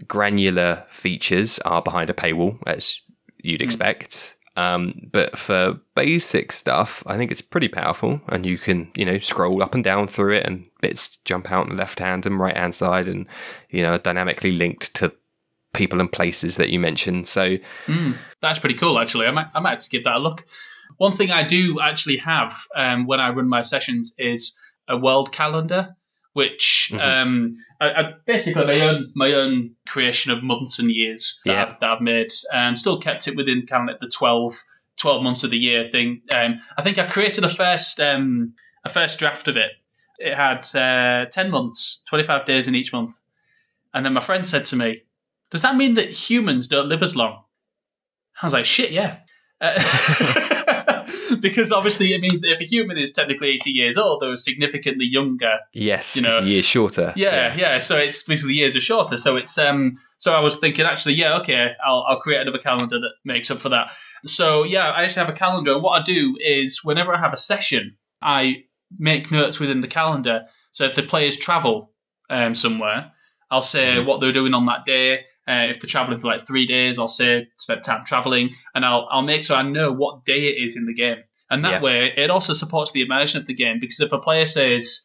granular features are behind a paywall, as you'd expect. But for basic stuff, I think it's pretty powerful, and you can, scroll up and down through it, and bits jump out on the left hand and right hand side, and, dynamically linked to people and places that you mentioned. So that's pretty cool, actually. I might have to give that a look. One thing I do actually have when I run my sessions is a world calendar, which I basically my own creation of months and years that I've made. Still kept it within kind of the 12 months of the year thing. I think I created a first draft of it. It had 10 months, 25 days in each month. And then my friend said to me, "Does that mean that humans don't live as long?" I was like, shit, yeah. Because obviously it means that if a human is technically 80 years old, they're significantly younger. Yes, the year's shorter. Yeah. So it's basically the years are shorter. So it's so I was thinking, actually, okay, I'll create another calendar that makes up for that. So yeah, I actually have a calendar, and what I do is whenever I have a session, I make notes within the calendar. So if the players travel somewhere, I'll say what they're doing on that day. If they're traveling for like 3 days, I'll say spent time traveling, and I'll make sure I know what day it is in the game. And that way, it also supports the immersion of the game, because if a player says,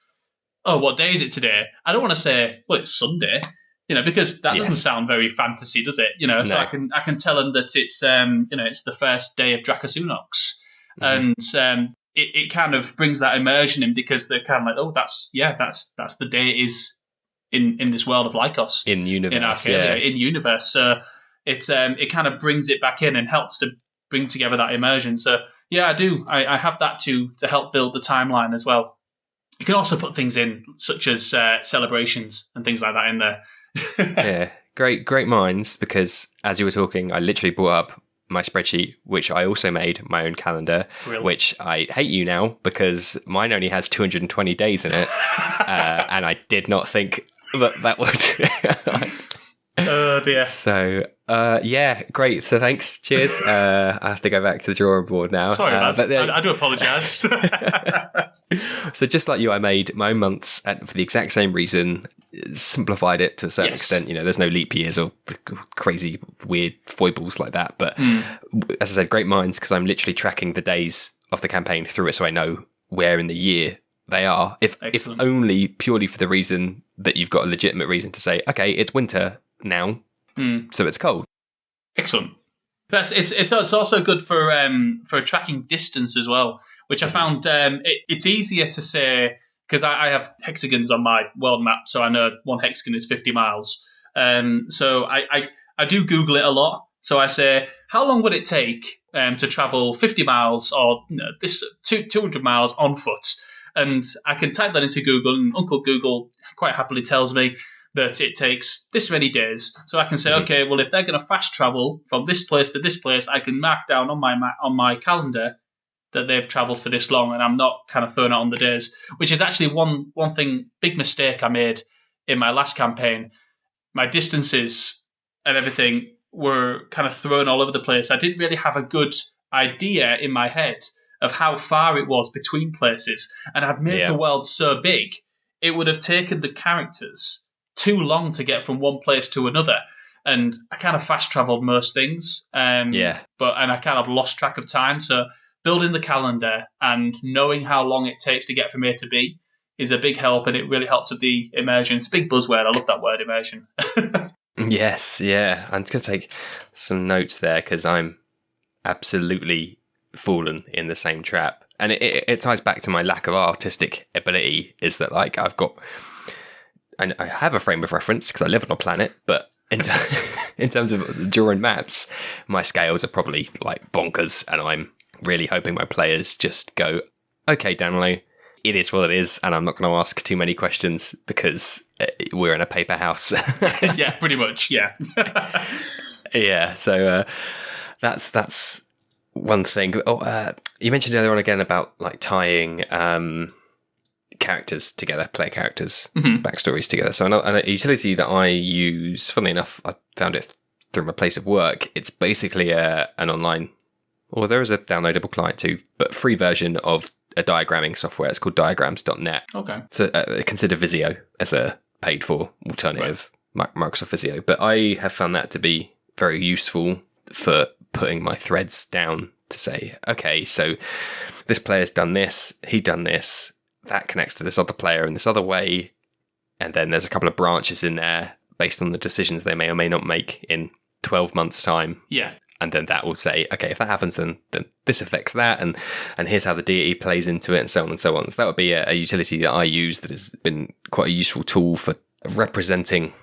"Oh, what day is it today?" I don't want to say, "Well, it's Sunday," because that doesn't sound very fantasy, does it? No. So I can tell them that it's it's the first day of Dracosunox, and it kind of brings that immersion in, because they're kind of like, "Oh, that's the day it is." In this world of Lycos, in universe, in Arcadia, in universe, so it kind of brings it back in and helps to bring together that immersion. So yeah, I do. I have that to help build the timeline as well. You can also put things in such as celebrations and things like that in there. Yeah, great minds. Because as you were talking, I literally brought up my spreadsheet, which I also made my own calendar. Brilliant. Which I hate you now, because mine only has 220 days in it, and I did not think that would. Oh dear. So yeah, great. So thanks. Cheers. I have to go back to the drawing board now. Sorry, man. But I do apologise. So just like you, I made my own months for the exact same reason. Simplified it to a certain extent. There's no leap years or crazy weird foibles like that. But as I said, great minds, because I'm literally tracking the days of the campaign through it, so I know where in the year they are. If only purely for the reason that you've got a legitimate reason to say, okay, it's winter now, so it's cold. Excellent. It's also good for tracking distance as well, which I found it's easier to say, because I have hexagons on my world map, so I know one hexagon is 50 miles. So I do Google it a lot. So I say, how long would it take to travel 50 miles or this 200 miles on foot? And I can type that into Google, and Uncle Google quite happily tells me that it takes this many days. So I can say, okay, well, if they're going to fast travel from this place to this place, I can mark down on my calendar that they've travelled for this long, and I'm not kind of throwing out on the days, which is actually one big mistake I made in my last campaign. My distances and everything were kind of thrown all over the place. I didn't really have a good idea in my head of how far it was between places, and I'd made the world so big, it would have taken the characters too long to get from one place to another. And I kind of fast travelled most things, and I kind of lost track of time. So building the calendar and knowing how long it takes to get from A to B is a big help, and it really helps with the immersion. It's a big buzzword. I love that word, immersion. Yes, yeah. I'm going to take some notes there, because I'm absolutely fallen in the same trap. And it ties back to my lack of artistic ability, is that like I have a frame of reference because I live on a planet, but in terms of drawing maps, my scales are probably like bonkers, and I'm really hoping my players just go, okay, Danilo, it is what it is, and I'm not going to ask too many questions, because we're in a paper house. Yeah, pretty much. Yeah. Yeah. So that's one thing. Oh, you mentioned earlier on again about like tying characters together, player characters, backstories together. So a utility that I use, funnily enough, I found it through my place of work. It's basically an online, or there is a downloadable client too, but free version of a diagramming software. It's called diagrams.net. Okay. So consider Visio as a paid for alternative Microsoft Visio. But I have found that to be very useful for putting my threads down to say, okay, so this player's done this, he done this, that connects to this other player in this other way. And then there's a couple of branches in there based on the decisions they may or may not make in 12 months' time. Yeah. And then that will say, okay, if that happens, then this affects that, and here's how the deity plays into it, and so on and so on. So that would be a utility that I use that has been quite a useful tool for representing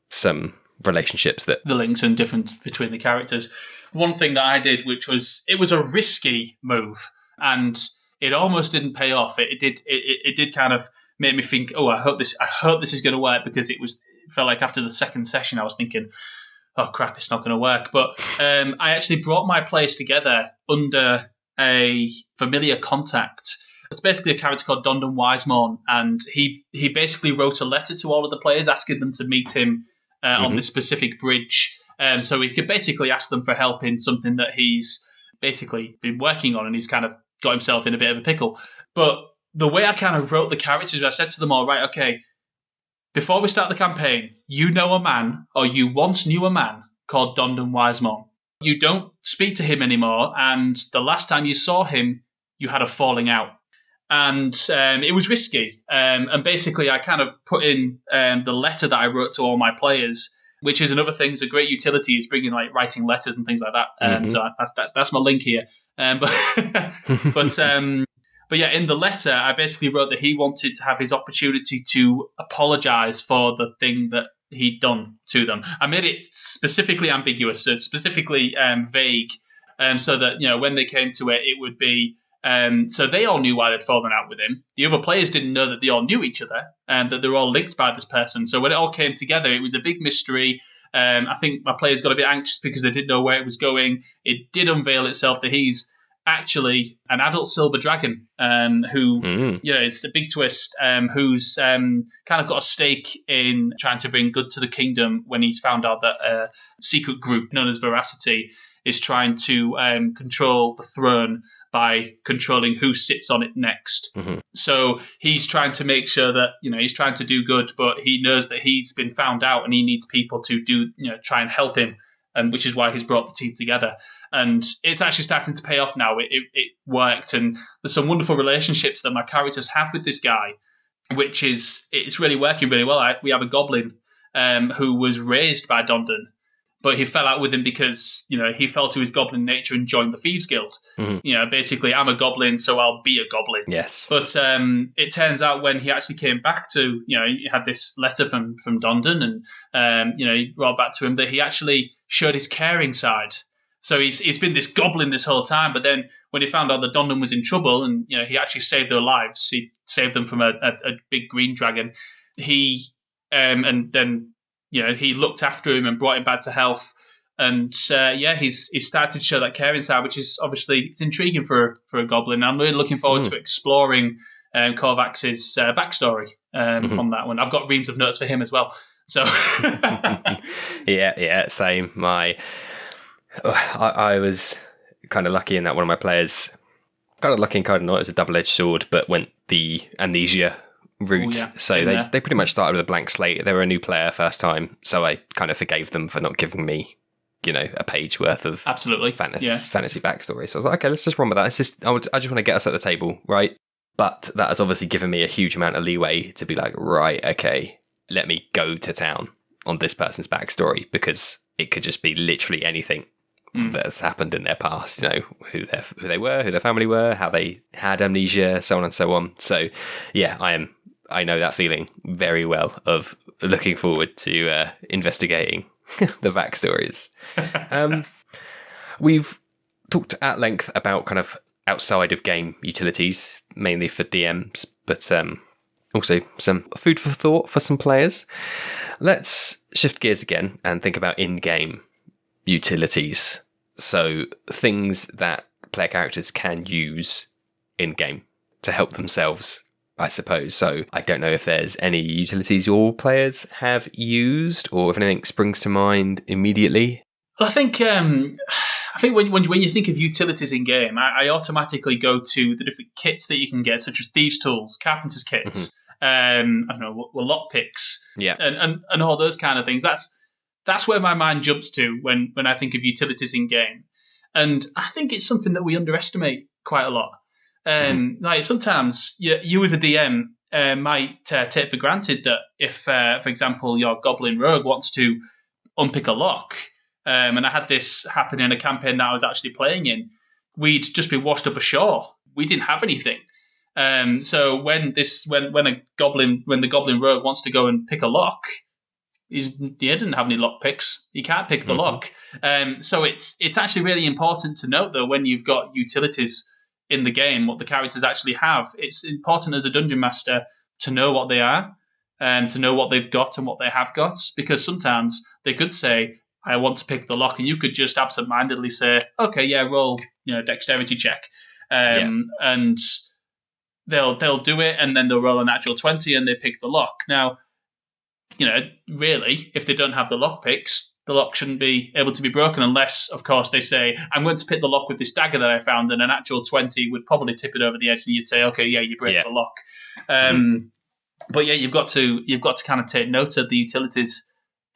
some relationships that the links and difference between the characters. One thing that I did, which was it was a risky move, and it almost didn't pay off. It did kind of make me think, oh, I hope this is going to work, because it felt like after the second session I was thinking, oh crap, it's not going to work. But I actually brought my players together under a familiar contact. It's basically a character called Dondon Wisemorn, and he basically wrote a letter to all of the players asking them to meet him on this specific bridge. So he could basically ask them for help in something that he's basically been working on, and he's kind of got himself in a bit of a pickle. But the way I kind of wrote the characters, I said to them all, right, okay, before we start the campaign, you know a man, or you once knew a man, called Dondon Wisemorn. You don't speak to him anymore, and the last time you saw him, you had a falling out. And it was risky. And basically, I kind of put in the letter that I wrote to all my players, which is another thing. It's a great utility. Is bringing like writing letters and things like that. So that's my link here. But yeah, in the letter, I basically wrote that he wanted to have his opportunity to apologise for the thing that he'd done to them. I made it specifically ambiguous, so specifically vague, so that when they came to it, it would be. So they all knew why they'd fallen out with him. The other players didn't know that they all knew each other, and that they're all linked by this person. So when it all came together, it was a big mystery. I think my players got a bit anxious because they didn't know where it was going. It did unveil itself that he's actually an adult silver dragon who, it's a big twist, who's kind of got a stake in trying to bring good to the kingdom when he's found out that a secret group known as Veracity is trying to control the throne by controlling who sits on it next. So he's trying to make sure that, he's trying to do good, but he knows that he's been found out and he needs people to try and help him. And which is why he's brought the team together. And it's actually starting to pay off now. It worked. And there's some wonderful relationships that my characters have with this guy, it's really working really well. We have a goblin who was raised by Dondon, but he fell out with him because, he fell to his goblin nature and joined the Thieves Guild. Basically, I'm a goblin, so I'll be a goblin. Yes. But it turns out when he actually came back to, he had this letter from Dondon, and, he brought back to him that he actually showed his caring side. So he's been this goblin this whole time, but then when he found out that Dondon was in trouble and, he actually saved their lives, he saved them from a big green dragon, he looked after him and brought him back to health. And he's started to show that caring side, which is obviously it's intriguing for a goblin. I'm really looking forward to exploring Korvax's backstory on that one. I've got reams of notes for him as well. So yeah, same. I was kind of lucky in that one of my players, kind of lucky and kind of not. It was a double-edged sword, but went the amnesia route. So they pretty much started with a blank slate. They were a new player first time, so I kind of forgave them for not giving me, a page worth of fantasy backstory. So I was like, okay, let's just run with that. I just want to get us at the table, right? But that has obviously given me a huge amount of leeway to be like, right, okay, let me go to town on this person's backstory, because it could just be literally anything that's happened in their past, who they were, who their family were, how they had amnesia, so on and so on. So yeah, I know that feeling very well of looking forward to investigating the backstories. We've talked at length about kind of outside of game utilities, mainly for DMs, but Also, some food for thought for some players. Let's shift gears again and think about in-game utilities. So things that player characters can use in-game to help themselves, I suppose. So I don't know if there's any utilities your players have used or if anything springs to mind immediately. Well, I think when you think of utilities in game, I automatically go to the different kits that you can get, such as thieves' tools, carpenter's kits, I don't know, lockpicks, and all those kind of things. That's where my mind jumps to when I think of utilities in game, and I think it's something that we underestimate quite a lot. Like sometimes you as a DM might take for granted that if, for example, your goblin rogue wants to unpick a lock. And I had this happen in a campaign that I was actually playing in. We'd just been washed up ashore. We didn't have anything. So when the goblin rogue wants to go and pick a lock, he didn't have any lock picks. He can't pick the lock. So it's actually really important to note though when you've got utilities in the game, what the characters actually have. It's important as a dungeon master to know what they are, to know what they've got and what they have got, because sometimes they could say, I want to pick the lock, and you could just absentmindedly say, okay, yeah, roll, dexterity check. And they'll do it, and then they'll roll a natural 20 and they pick the lock. Now, really, if they don't have the lock picks, the lock shouldn't be able to be broken unless, of course, they say, I'm going to pick the lock with this dagger that I found, and a natural 20 would probably tip it over the edge, and you'd say, okay, yeah, you break the lock. But yeah, you've got to kind of take note of the utilities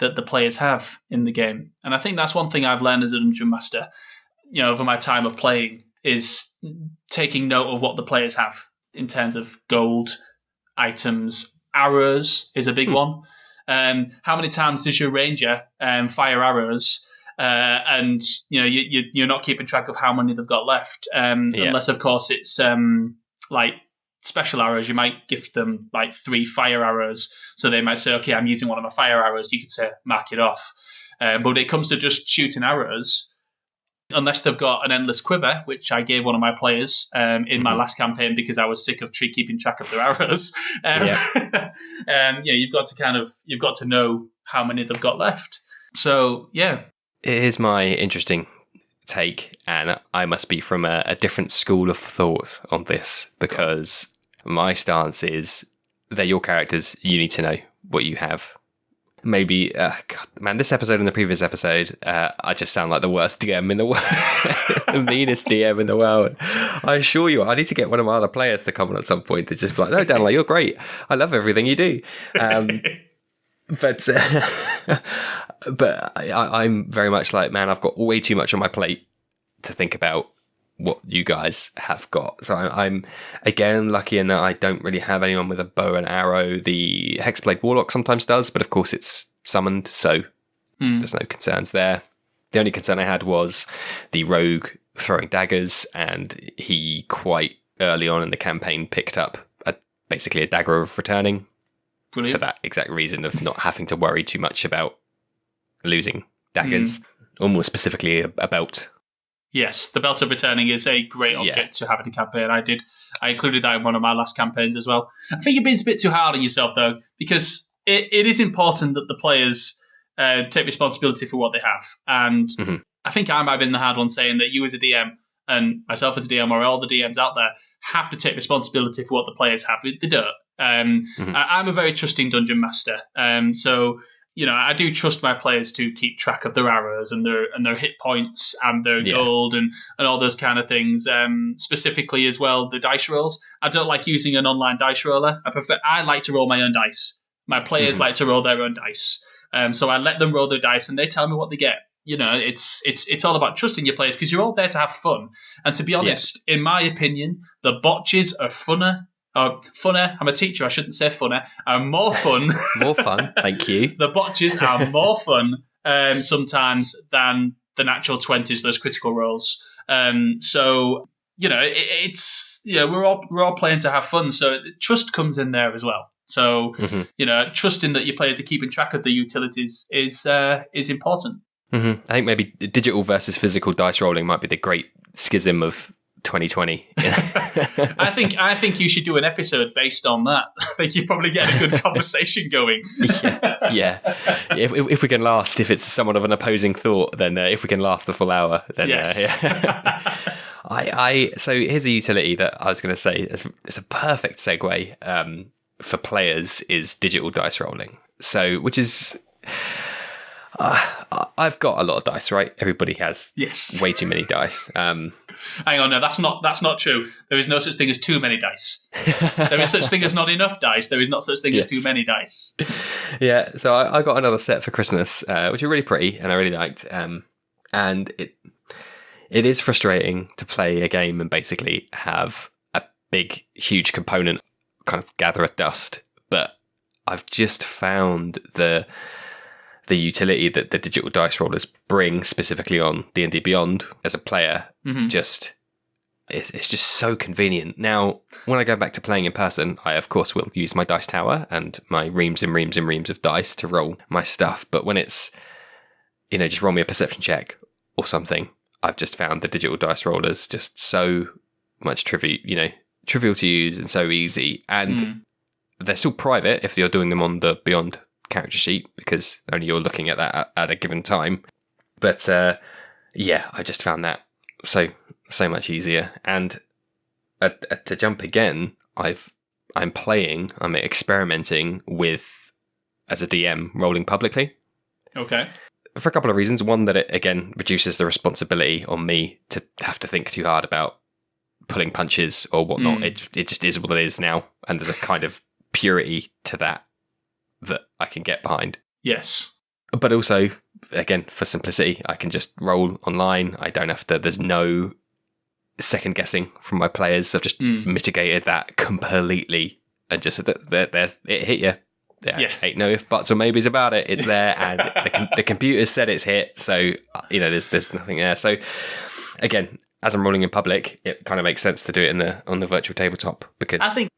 that the players have in the game. And I think that's one thing I've learned as a dungeon master, over my time of playing, is taking note of what the players have in terms of gold, items, arrows is a big one. How many times does your ranger fire arrows and you're not keeping track of how many they've got left, unless of course it's like special arrows. You might gift them like 3 fire arrows, so they might say, okay, I'm using one of my fire arrows. You could say mark it off. But when it comes to just shooting arrows, unless they've got an endless quiver, which I gave one of my players in my last campaign because I was sick of keeping track of their arrows. You've got to know how many they've got left. So yeah, here's my interesting take, and I must be from a different school of thought on this, because my stance is they're your characters. You need to know what you have. Maybe, this episode and the previous episode, I just sound like the worst DM in the world, the meanest DM in the world. I assure you, I need to get one of my other players to come on at some point to just be like, no, Danley, you're great. I love everything you do. But I'm very much like, man, I've got way too much on my plate to think about what you guys have got. So I'm again lucky in that I don't really have anyone with a bow and arrow. The Hexblade Warlock sometimes does, but of course it's summoned, so there's no concerns there. The only concern I had was the rogue throwing daggers, and he quite early on in the campaign picked up basically a dagger of returning. Brilliant. For that exact reason of not having to worry too much about losing daggers, or more specifically a belt. Yes, the Belt of Returning is a great object to have in a campaign. I included that in one of my last campaigns as well. I think you're being a bit too hard on yourself, though, because it is important that the players take responsibility for what they have. And I think I might have been the hard one saying that you as a DM and myself as a DM, or all the DMs out there, have to take responsibility for what the players have. They don't. I'm a very trusting dungeon master. So I do trust my players to keep track of their arrows and their hit points and their gold and all those kind of things. Specifically as well, the dice rolls. I don't like using an online dice roller. I like to roll my own dice. My players like to roll their own dice. So I let them roll their dice and they tell me what they get. It's all about trusting your players because you're all there to have fun. And to be honest, in my opinion, the botches are funner. Funner, I'm a teacher, I shouldn't say funner, are more fun. More fun, thank you. The botches are more fun sometimes than the natural 20s, those critical rolls. So, we're all playing to have fun, so trust comes in there as well. So, trusting that your players are keeping track of the utilities is important. I think maybe digital versus physical dice rolling might be the great schism of 2020. I think you should do an episode based on that. I think you probably get a good conversation going. Yeah. If we can last, if it's somewhat of an opposing thought, then if we can last the full hour, then yes. So here's a utility that I was going to say. It's a perfect segue for players is digital dice rolling. So, which is. I've got a lot of dice, right? Everybody has way too many dice. Hang on, no, that's not true. There is no such thing as too many dice. There is such thing as not enough dice. There is not such thing as too many dice. Yeah, so I got another set for Christmas, which are really pretty and I really liked. And it is frustrating to play a game and basically have a big, huge component kind of gather at dust. But I've just found the utility that the digital dice rollers bring specifically on D&D Beyond as a player, it's just so convenient. Now, when I go back to playing in person, I of course will use my dice tower and my reams and reams and reams of dice to roll my stuff. But when it's, just roll me a perception check or something, I've just found the digital dice rollers just so much trivial to use and so easy. And they're still private if you're doing them on the Beyond character sheet, because only you're looking at that at a given time. But I just found that so much easier. And to jump again, I'm experimenting with, as a DM, rolling publicly. Okay. For a couple of reasons. One, that it again reduces the responsibility on me to have to think too hard about pulling punches or whatnot. It just is what it is now, and there's a kind of purity to that I can get behind. Yes. But also, again, for simplicity, I can just roll online. I don't have to, there's no second guessing from my players. I've just mitigated that completely and just there's it hit you. Yeah. Ain't no if, buts or maybes about it. It's there, and the computer said it's hit. So, there's nothing there. So, again, as I'm rolling in public, it kind of makes sense to do it on the virtual tabletop, because I think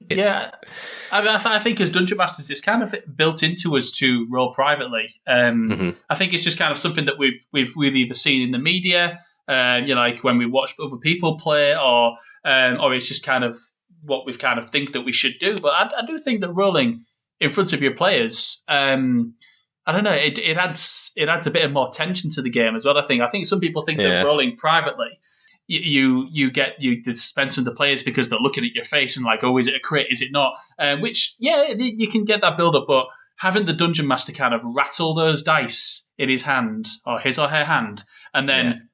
I think as Dungeon Masters, it's kind of built into us to roll privately. I think it's just kind of something that we've really either seen in the media, like when we watch other people play, or it's just kind of what we kind of think that we should do. But I do think that rolling in front of your players, I don't know, it adds a bit of more tension to the game as well. I think some people think that rolling privately, you get the suspense of the players because they're looking at your face and like, oh, is it a crit? Is it not? Which, you can get that build up, but having the dungeon master kind of rattle those dice in his hand, or his or her hand, and then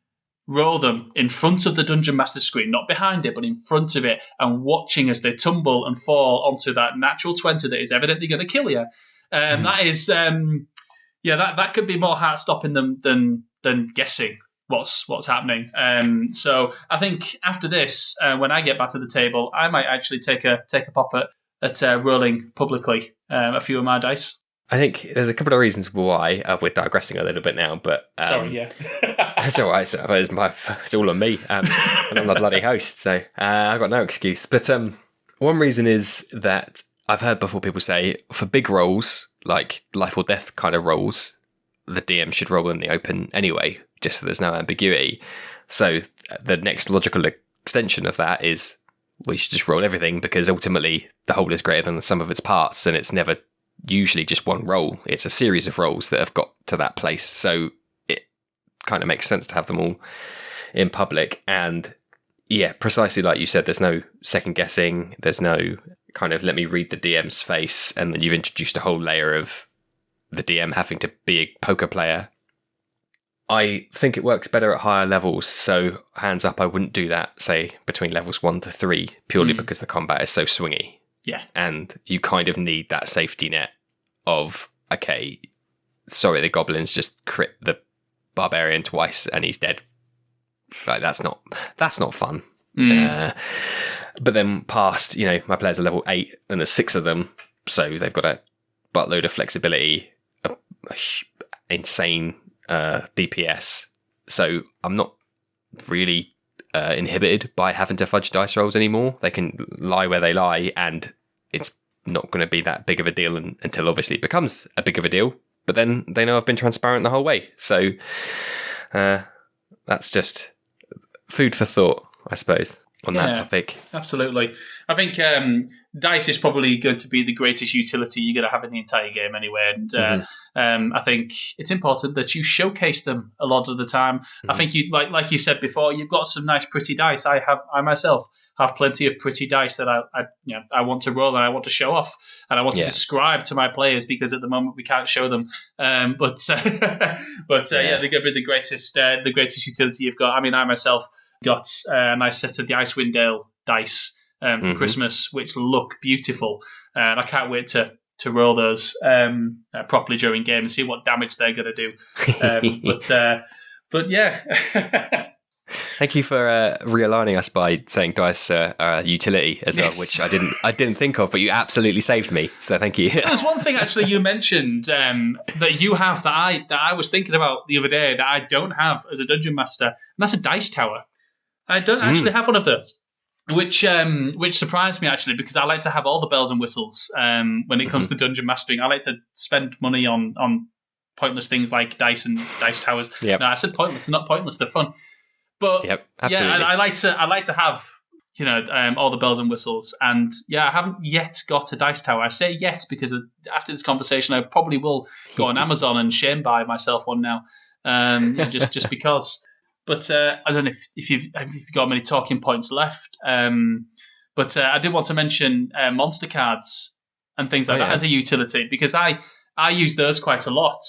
roll them in front of the dungeon master screen, not behind it, but in front of it, and watching as they tumble and fall onto that natural 20 that is evidently going to kill you. That is, that could be more heart stopping than guessing what's happening. So I think after this, when I get back to the table, I might actually take a pop at rolling publicly a few of my dice. I think there's a couple of reasons why we're digressing a little bit now, but sorry, it's all right. It's all on me, and I'm the bloody host, so I've got no excuse. But one reason is that I've heard before people say for big roles, like life or death kind of roles, the DM should roll in the open anyway, just so there's no ambiguity. So the next logical extension of that is we should just roll everything, because ultimately the whole is greater than the sum of its parts, and it's never usually just one roll. It's a series of rolls that have got to that place. So it kind of makes sense to have them all in public. And precisely like you said, there's no second guessing. There's no kind of let me read the DM's face, and then you've introduced a whole layer of the DM having to be a poker player. I think it works better at higher levels. So hands up, I wouldn't do that, say, between levels 1 to 3, purely because the combat is so swingy. Yeah. And you kind of need that safety net of, okay, sorry, the goblins just crit the barbarian twice and he's dead. Like, that's not fun. But then past, my players are level 8 and there's 6 of them, so they've got a buttload of flexibility, a insane DPS. So I'm not really inhibited by having to fudge dice rolls anymore. They can lie where they lie, and it's not going to be that big of a deal until obviously it becomes a big of a deal. But then they know I've been transparent the whole way. So that's just food for thought, I suppose. on that topic. Absolutely. I think dice is probably going to be the greatest utility you're going to have in the entire game anyway. And I think it's important that you showcase them a lot of the time. I think you like you said before, you've got some nice pretty dice. I myself have plenty of pretty dice that I want to roll and I want to show off and I want to describe to my players, because at the moment we can't show them. But they're going to be the greatest utility you've got. I mean, I myself got a nice set of the Icewind Dale dice for Christmas, which look beautiful, and I can't wait to roll those properly during game and see what damage they're going to do. But yeah. Thank you for realigning us by saying dice are utility as well, which I didn't think of, but you absolutely saved me. So thank you. There's one thing actually you mentioned that you have that I was thinking about the other day that I don't have as a dungeon master, and that's a dice tower. I don't actually have one of those, which surprised me actually, because I like to have all the bells and whistles when it comes to dungeon mastering. I like to spend money on pointless things like dice and dice towers. Yep. No, I said pointless, not pointless. They're fun. But I like to have all the bells and whistles, and I haven't yet got a dice tower. I say yet because after this conversation, I probably will go on Amazon and shame buy myself one now, just because. But I don't know if you've got many talking points left. But I did want to mention monster cards and things like that as a utility, because I use those quite a lot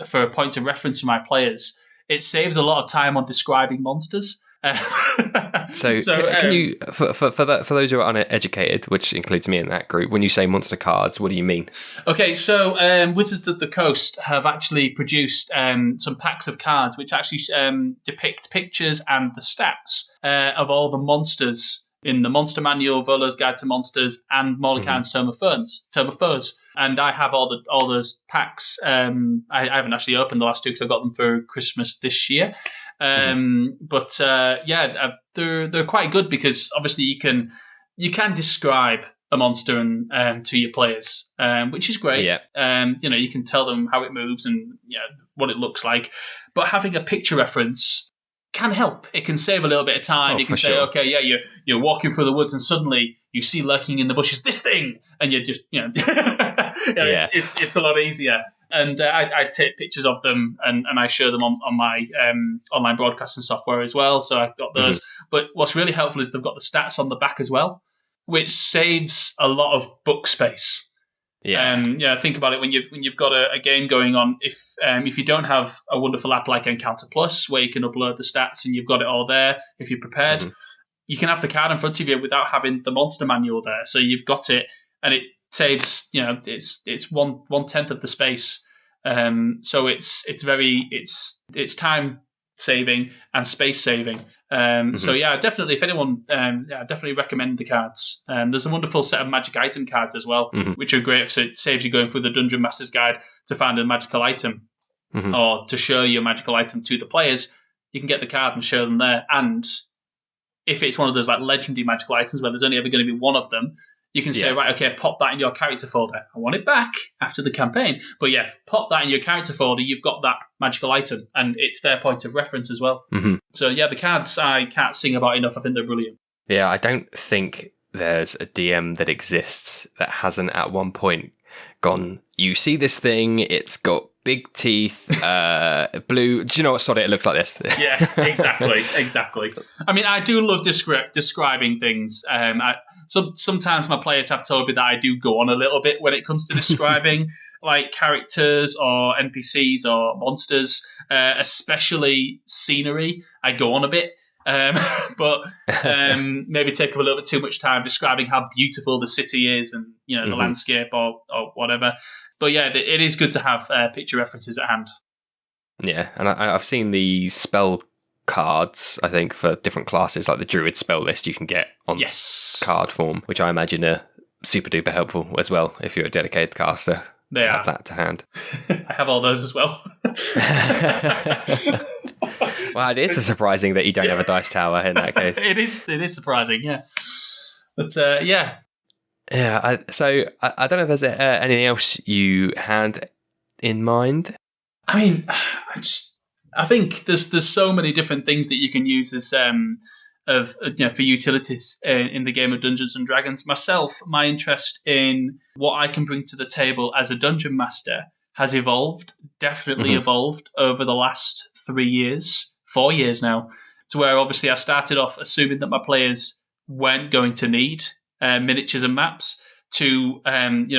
for a point of reference for my players. It saves a lot of time on describing monsters. So can you, for those who are uneducated, which includes me in that group, when you say monster cards, what do you mean? Okay, so Wizards of the Coast have actually produced some packs of cards which actually depict pictures and the stats of all the monsters in the Monster Manual, Volo's Guide to Monsters, and Mordenkainen's Tome of Foes. And I have all those packs. I haven't actually opened the last two because I got them for Christmas this year. But they're quite good because obviously you can describe a monster and to your players, which is great. Yeah. You can tell them how it moves and what it looks like. But having a picture reference can help. It can save a little bit of time. You can say, okay, you're walking through the woods and suddenly you see lurking in the bushes this thing, and you're just it's a lot easier. And I take pictures of them and I show them on my online broadcasting software as well. So I've got those. But what's really helpful is they've got the stats on the back as well, which saves a lot of book space. Think about it when you've got a game going on. If you don't have a wonderful app like Encounter Plus where you can upload the stats and you've got it all there, if you're prepared, you can have the card in front of you without having the monster manual there. So you've got it, and it saves. It's 1/10 of the space. So it's time saving and space saving. So definitely, if anyone, I definitely recommend the cards. There's a wonderful set of magic item cards as well, which are great. So it saves you going through the Dungeon Master's Guide to find a magical item or to show your magical item to the players. You can get the card and show them there. And if it's one of those like legendary magical items where there's only ever going to be one of them, you can say, right, okay, pop that in your character folder. I want it back after the campaign. But pop that in your character folder. You've got that magical item, and it's their point of reference as well. So, the cards I can't sing about enough. I think they're brilliant. Yeah, I don't think there's a DM that exists that hasn't at one point gone, you see this thing, it's got big teeth, blue. Do you know what? Sod it looks like this. Yeah, exactly. I mean, I do love describing things. Sometimes my players have told me that I do go on a little bit when it comes to describing like characters or NPCs or monsters, especially scenery. I go on a bit. But maybe take up a little bit too much time describing how beautiful the city is and the landscape or whatever. But it is good to have picture references at hand. Yeah, and I've seen the spell cards, I think, for different classes, like the Druid spell list you can get on card form, which I imagine are super duper helpful as well if you're a dedicated caster. Have that to hand. I have all those as well. Well, it is surprising that you don't have a dice tower in that case. It is surprising, yeah. But Yeah, so I don't know if there's anything else you had in mind. I mean, I think there's so many different things that you can use of for utilities in the game of Dungeons and Dragons. Myself, my interest in what I can bring to the table as a dungeon master has definitely evolved over the last 3 years, 4 years now, to where obviously I started off assuming that my players weren't going to need miniatures and maps to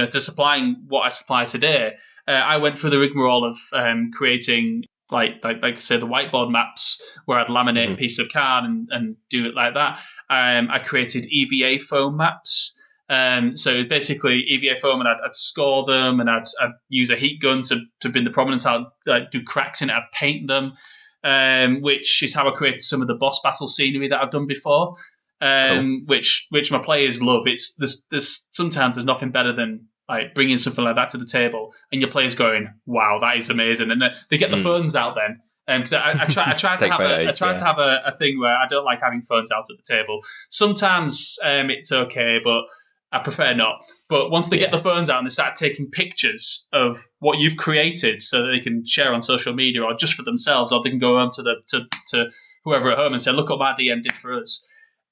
supplying what I supply today. I went through the rigmarole of creating like I say, the whiteboard maps where I'd laminate a piece of card and do it like that. I created EVA foam maps. So basically EVA foam, and I'd score them, and I'd use a heat gun to bring the prominence out, do cracks in it, I'd paint them, which is how I created some of the boss battle scenery that I've done before, cool. which my players love. There's sometimes there's nothing better than like bringing something like that to the table and your players going, wow, that is amazing. And they get the phones out then. Because I try to have a thing where I don't like having phones out at the table. Sometimes it's okay, but I prefer not. But once they get the phones out and they start taking pictures of what you've created so that they can share on social media or just for themselves, or they can go home to whoever at home and say, look what my DM did for us.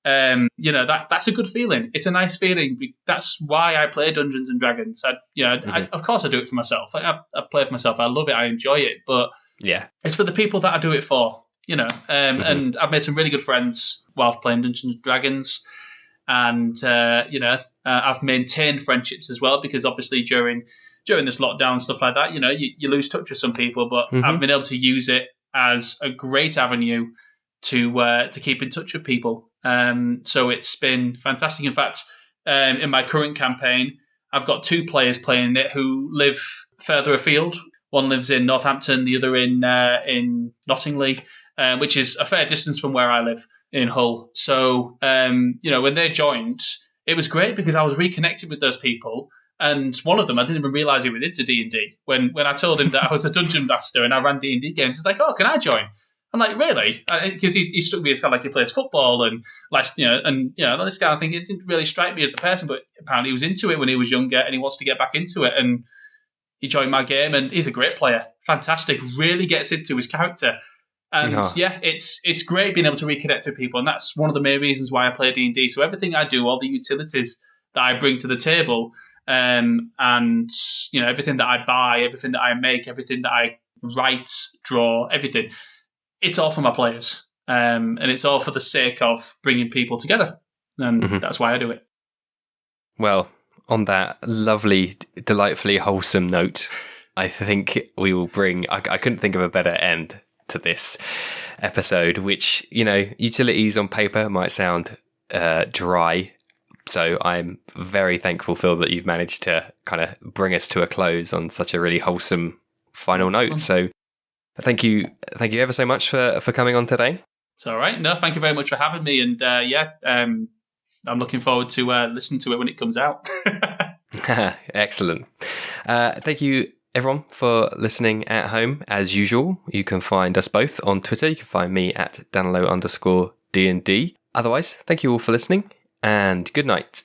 That's a good feeling. It's a nice feeling. That's why I play Dungeons and Dragons. Of course I do it for myself. I play for myself. I love it. I enjoy it. But it's for the people that I do it for. And I've made some really good friends while playing Dungeons and Dragons. And I've maintained friendships as well, because obviously during this lockdown and stuff like that, you lose touch with some people. But I've been able to use it as a great avenue to keep in touch with people. So it's been fantastic. In fact, in my current campaign, I've got 2 players playing it who live further afield. One lives in Northampton, the other in Nottingham, which is a fair distance from where I live in Hull. So, when they joined, it was great because I was reconnected with those people. And one of them, I didn't even realise he was into D&D. When I told him that I was a dungeon master and I ran D&D games, he's like, oh, can I join? I'm like, really? Because he struck me as kind of like he plays football and this guy, I think it didn't really strike me as the person, but apparently he was into it when he was younger and he wants to get back into it. And he joined my game, and he's a great player. Fantastic. Really gets into his character. And it's great being able to reconnect with people. And that's one of the main reasons why I play D&D. So everything I do, all the utilities that I bring to the table, and everything that I buy, everything that I make, everything that I write, draw, everything, it's all for my players. And it's all for the sake of bringing people together. And that's why I do it. Well, on that lovely, delightfully wholesome note, I think we will bring... I couldn't think of a better end to this episode, which, utilities on paper might sound dry. So I'm very thankful, Phill, that you've managed to kind of bring us to a close on such a really wholesome final note. So thank you ever so much for coming on today. It's all right. No, thank you very much for having me. And I'm looking forward to listening to it when it comes out. Excellent. Thank you, everyone, for listening at home. As usual, you can find us both on Twitter. You can find me at Danilo_DND. Otherwise, thank you all for listening, and good night.